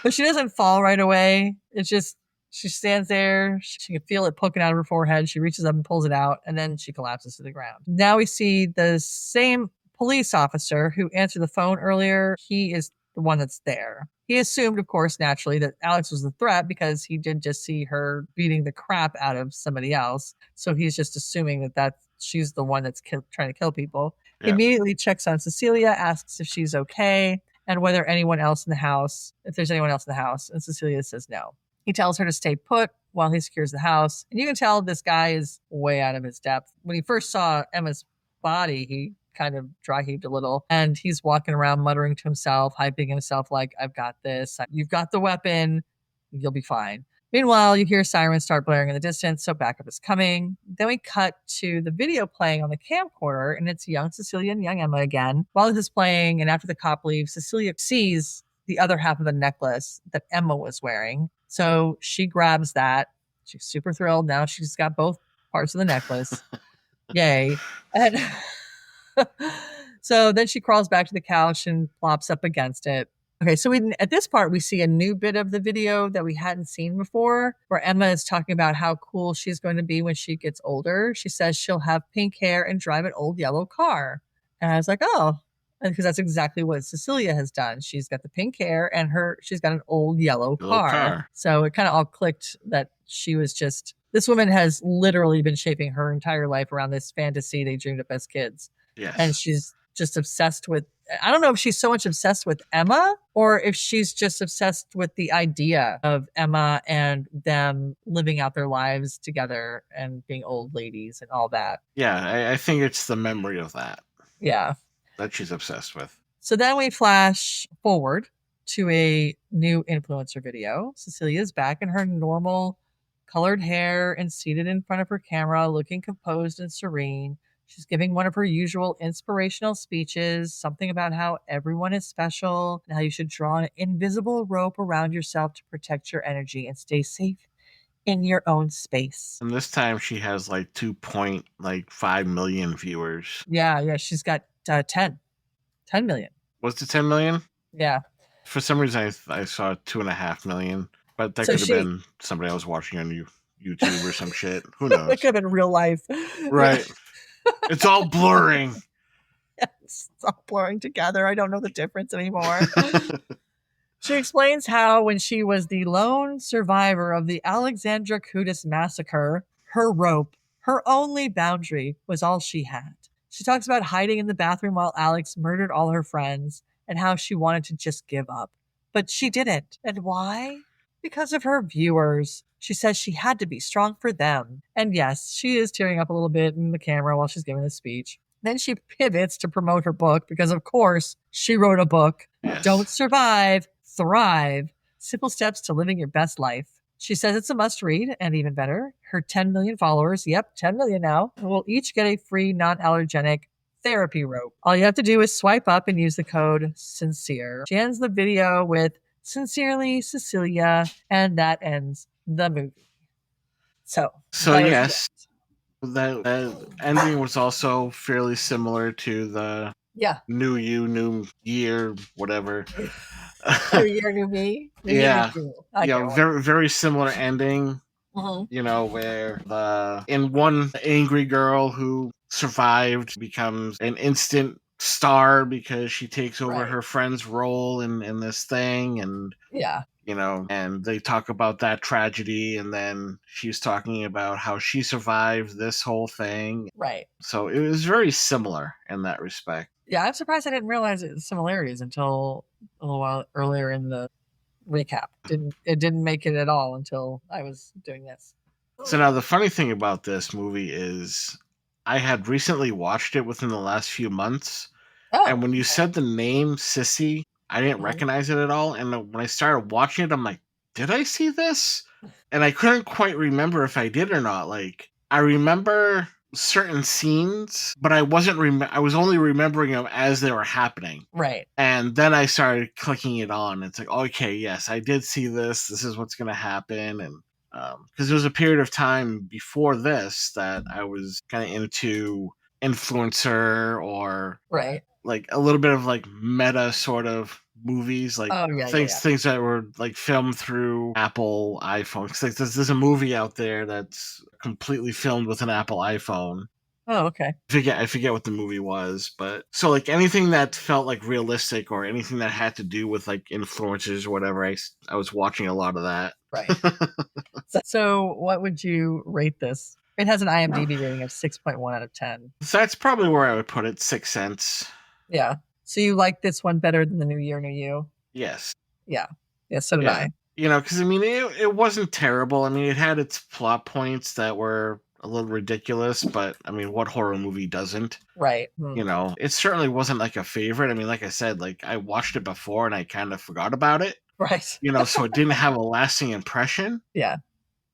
But she doesn't fall right away. It's just, she stands there. She can feel it poking out of her forehead. She reaches up and pulls it out, and then she collapses to the ground. Now we see the same police officer who answered the phone earlier. He is the one that's there. He assumed, of course, naturally, that Alex was the threat because he did just see her beating the crap out of somebody else. So he's just assuming that she's the one that's trying to kill people. Yeah. He immediately checks on Cecilia, asks if she's okay, and whether if there's anyone else in the house. And Cecilia says no. He tells her to stay put while he secures the house. And you can tell this guy is way out of his depth. When he first saw Emma's body, he kind of dry heaved a little, and he's walking around muttering to himself, hyping himself like, I've got this. You've got the weapon. You'll be fine. Meanwhile, you hear sirens start blaring in the distance, so backup is coming. Then we cut to the video playing on the camcorder, and it's young Cecilia and young Emma again. While this is playing, and after the cop leaves, Cecilia sees the other half of the necklace that Emma was wearing. So she grabs that. She's super thrilled. Now she's got both parts of the necklace. Yay. And so then she crawls back to the couch and plops up against it. Okay, so at this part, we see a new bit of the video that we hadn't seen before, where Emma is talking about how cool she's going to be when she gets older. She says she'll have pink hair and drive an old yellow car. And I was like, oh, because that's exactly what Cecilia has done. She's got the pink hair and she's got an old yellow car. So it kind of all clicked that she was just, this woman has literally been shaping her entire life around this fantasy they dreamed up as kids. Yes. And she's just obsessed with, I don't know if she's so much obsessed with Emma or if she's just obsessed with the idea of Emma and them living out their lives together and being old ladies and all that. Yeah, I think it's the memory of that. Yeah. that she's obsessed with. So then we flash forward to a new influencer video. Cecilia's back in her normal colored hair and seated in front of her camera, looking composed and serene. She's giving one of her usual inspirational speeches, something about how everyone is special and how you should draw an invisible rope around yourself to protect your energy and stay safe in your own space. And this time she has like 2.5 million viewers. Yeah, she's got 10 million. Was it 10 million? Yeah. For some reason, I saw 2.5 million, but that could have been somebody I was watching on YouTube or some shit. Who knows? That could have been real life. Right. It's all blurring. It's all blurring together. I don't know the difference anymore. She explains how when she was the lone survivor of the Alexandra Kudis massacre, her rope, her only boundary, was all she had. She talks about hiding in the bathroom while Alex murdered all her friends and how she wanted to just give up. But she didn't. And why? Because of her viewers. She says she had to be strong for them. And yes, she is tearing up a little bit in the camera while she's giving the speech. Then she pivots to promote her book because, of course, she wrote a book. Yes. Don't survive, thrive. Simple steps to living your best life. She says it's a must read, and even better, her 10 million followers, 10 million now, will each get a free non-allergenic therapy rope. All you have to do is swipe up and use the code SINCERE. She ends the video with "Sincerely, Cecilia," and that ends the movie. So yes, that ending was also fairly similar to the New You, New Year, whatever. New Year, New Me. Very, very similar ending. Mm-hmm. Where in one angry girl who survived becomes an instant star because she takes over her friend's role in this thing, and and they talk about that tragedy, and then she's talking about how she survived this whole thing. Right. So it was very similar in that respect. Yeah, I'm surprised I didn't realize the similarities until a little while earlier in the recap. It didn't make it at all until I was doing this. So now the funny thing about this movie is I had recently watched it within the last few months. Oh, and when you said the name Sissy, I didn't recognize it at all. And when I started watching it, I'm like, did I see this? And I couldn't quite remember if I did or not. Like, I remember certain scenes, but I wasn't I was only remembering them as they were happening. Right. And then I started clicking it on. It's like, okay, yes, I did see this. This is what's going to happen. And because there was a period of time before this that I was kind of into influencer or like a little bit of like meta sort of movies, like things that were like filmed through Apple iPhones. Like there's a movie out there that's completely filmed with an Apple iPhone. Oh, okay. I forget what the movie was, but so like anything that felt like realistic or anything that had to do with like influencers or whatever, I was watching a lot of that. Right. So what would you rate this? It has an IMDb rating of 6.1 out of 10. So that's probably where I would put it, 6 cents. Yeah. So you like this one better than the New Year, New You? Yes. Yeah. Yeah, so did I. You know, because I mean, it wasn't terrible. I mean, it had its plot points that were a little ridiculous, but I mean, what horror movie doesn't? Right. You know, it certainly wasn't like a favorite. I mean, like I said, like I watched it before and I kind of forgot about it. Right. You know, so it didn't have a lasting impression. Yeah.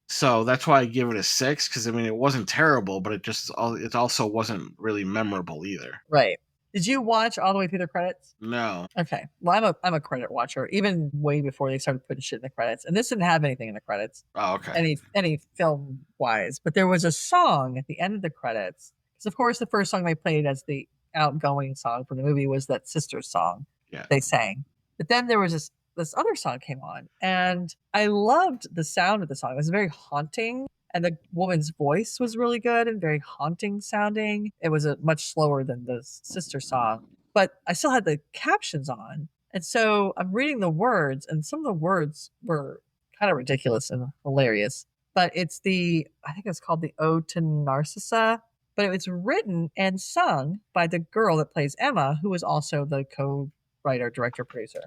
So that's why I give it a 6, because I mean, it wasn't terrible, but it also wasn't really memorable either. Right. Did you watch all the way through the credits? No. Okay. Well, I'm a credit watcher, even way before they started putting shit in the credits. And this didn't have anything in the credits. Oh, okay. Any film wise, but there was a song at the end of the credits. Because of course, the first song they played as the outgoing song from the movie was that Sisters song. Yeah. They sang, but then there was this other song came on, and I loved the sound of the song. It was very haunting. And the woman's voice was really good and very haunting sounding. It was much slower than the sister song, but I still had the captions on. And so I'm reading the words, and some of the words were kind of ridiculous and hilarious. But I think it's called the Ode to Narcissa. But it was written and sung by the girl that plays Emma, who was also the co-writer, director, producer.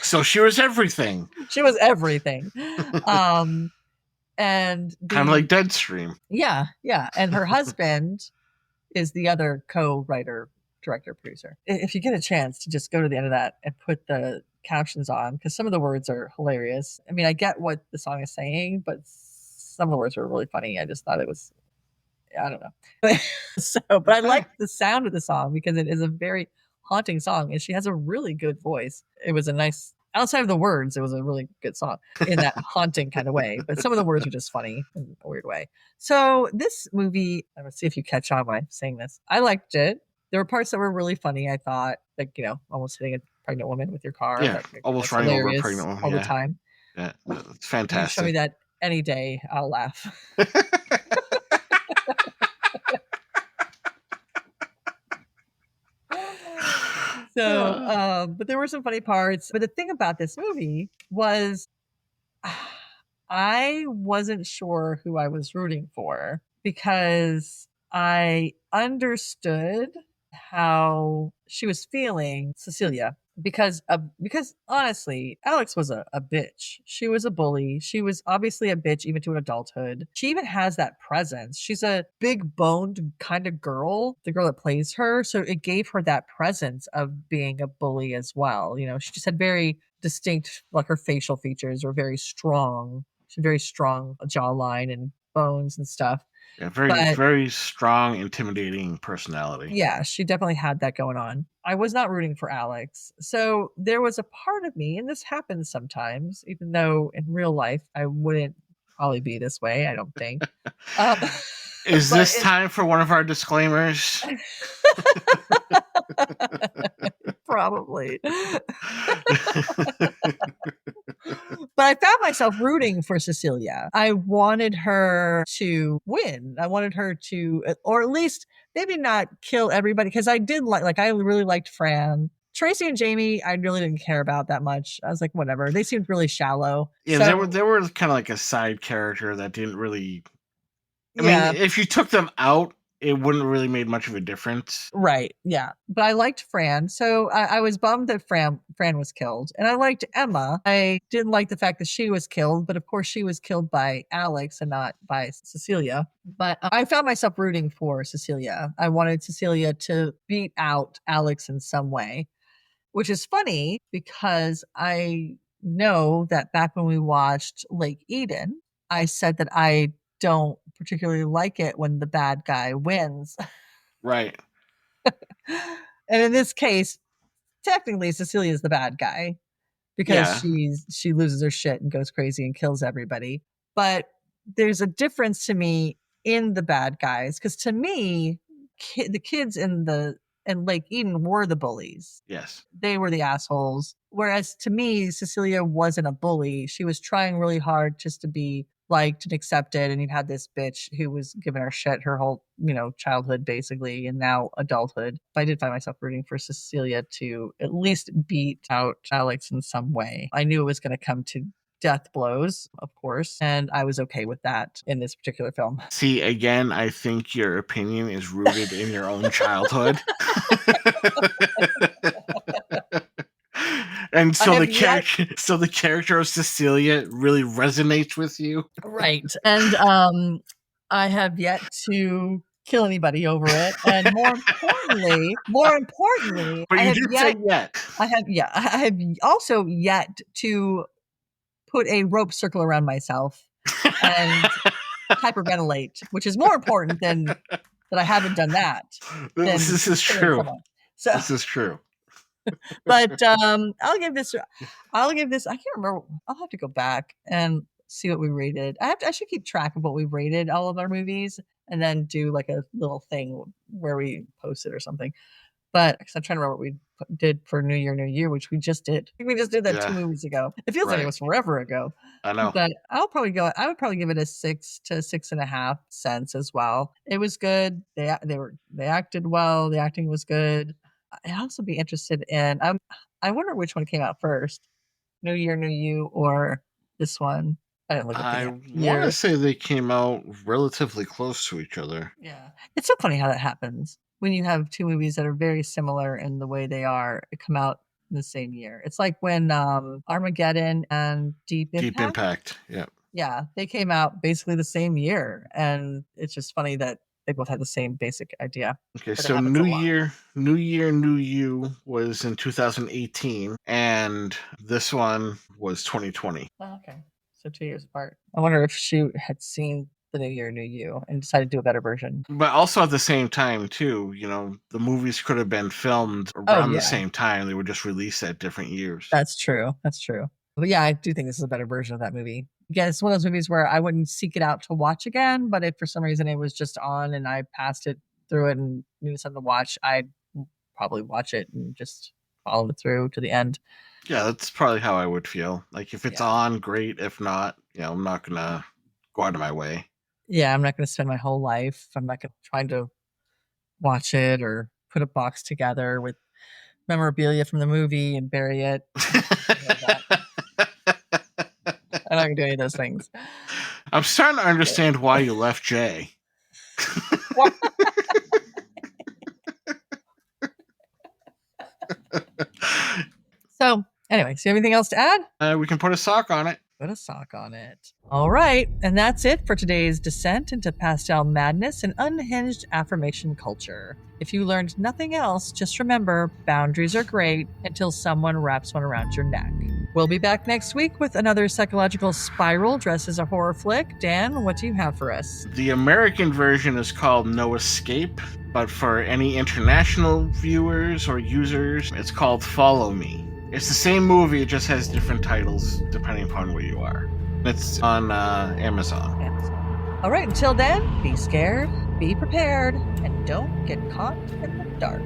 So she was everything. She was everything. And kind of like Deadstream. Yeah. And her husband is the other co-writer director, producer. If you get a chance to just go to the end of that and put the captions on, because some of the words are hilarious. I mean, I get what the song is saying, but some of the words were really funny. I just thought it was, I don't know. But I like the sound of the song because it is a very haunting song, and she has a really good voice. It was a nice, outside of the words, it was a really good song in that haunting kind of way. But some of the words are just funny in a weird way. So this movie, let's see if you catch on when I'm saying this. I liked it. There were parts that were really funny, I thought, like, almost hitting a pregnant woman with your car. Yeah, almost running over a pregnant woman all the time. Yeah, it's fantastic. You show me that any day, I'll laugh. But there were some funny parts. But the thing about this movie was I wasn't sure who I was rooting for because I understood how she was feeling, Cecilia, because honestly, Alex was a bitch. She was a bully. She was obviously a bitch even to adulthood. She even has that presence. She's a big boned kind of girl, the girl that plays her. So it gave her that presence of being a bully as well. She just had very distinct, like her facial features were very strong. She had very strong jawline and bones and stuff. Yeah, very strong, intimidating personality. Yeah, she definitely had that going on. I was not rooting for Alex. So there was a part of me, and this happens sometimes, even though in real life I wouldn't probably be this way, I don't think. Is this time for one of our disclaimers? Probably. But I found myself rooting for Cecilia. I wanted her to win. I wanted her to, or at least maybe not kill everybody, because I did I really liked Fran. Tracy and Jamie, I really didn't care about that much. I was like, whatever. They seemed really shallow. Yeah, they were kind of like a side character that didn't really. I mean, if you took them out, it wouldn't really made much of a difference. Right. Yeah. But I liked Fran. So I was bummed that Fran was killed. And I liked Emma. I didn't like the fact that she was killed, but of course she was killed by Alex and not by Cecilia. But I found myself rooting for Cecilia. I wanted Cecilia to beat out Alex in some way, which is funny because I know that back when we watched Lake Eden, I said that I don't particularly like it when the bad guy wins. Right. And in this case, technically Cecilia is the bad guy because she loses her shit and goes crazy and kills everybody. But there's a difference to me in the bad guys, because to me, the kids in Lake Eden were the bullies. Yes. They were the assholes. Whereas to me, Cecilia wasn't a bully. She was trying really hard just to be liked and accepted. And you had this bitch who was giving her shit her whole, childhood basically, and now adulthood. But I did find myself rooting for Cecilia to at least beat out Alex in some way. I knew it was going to come to death blows, of course, and I was okay with that in this particular film. See, again, I think your opinion is rooted in your own childhood. And so the character of Cecilia really resonates with you. Right. And I have yet to kill anybody over it. And more importantly, but you did say yet. I have also yet to put a rope circle around myself and hyperventilate, which is more important than that I haven't done that. This is true. So, this is true. But I'll give this, I can't remember. I'll have to go back and see what we rated. I should keep track of what we've rated all of our movies and then do like a little thing where we post it or something. But because I'm trying to remember what we did for New Year, which we just did. I think we just did that 2 movies ago. It feels like it was forever ago. I know. But I would probably give it a 6 to 6.5 cents as well. It was good. They acted well. The acting was good. I'd also be interested in, I wonder which one came out first, New Year, New You, or this one. I didn't look at I want to say they came out relatively close to each other. Yeah. It's so funny how that happens. When you have 2 movies that are very similar in the way they are, it come out in the same year. It's like when Armageddon and Deep Impact. Yeah. Yeah, they came out basically the same year. And it's just funny that they both had the same basic idea. Okay, But it so happens a lot. New Year, New You was in 2018, and this one was 2020. Oh, okay. So 2 years apart. I wonder if she had seen the New Year, New You and decided to do a better version. But also at the same time, too, you know, the movies could have been filmed around the same time. They were just released at different years. That's true. That's true. But yeah, I do think this is a better version of that movie. Again, it's one of those movies where I wouldn't seek it out to watch again, but if for some reason it was just on and I passed it through it and needed something to watch, I'd probably watch it and just follow it through to the end. Yeah, that's probably how I would feel. Like, if it's on, great. If not, you know, I'm not going to go out of my way. Yeah, I'm not going to spend my whole life. I'm not going to try to watch it or put a box together with memorabilia from the movie and bury it. I'm not going to do any of those things. I'm starting to understand why you left Jay. So, anyway, so anything else to add? We can put a sock on it. Put a sock on it. All right, and that's it for today's descent into pastel madness and unhinged affirmation culture. If you learned nothing else, just remember, boundaries are great until someone wraps one around your neck. We'll be back next week with another psychological spiral dressed as a horror flick. Dan, what do you have for us? The American version is called No Escape, but for any international viewers or users, it's called Follow Me. It's the same movie, it just has different titles depending upon where you are. It's on Amazon. All right, until then, be scared, be prepared, and don't get caught in the dark.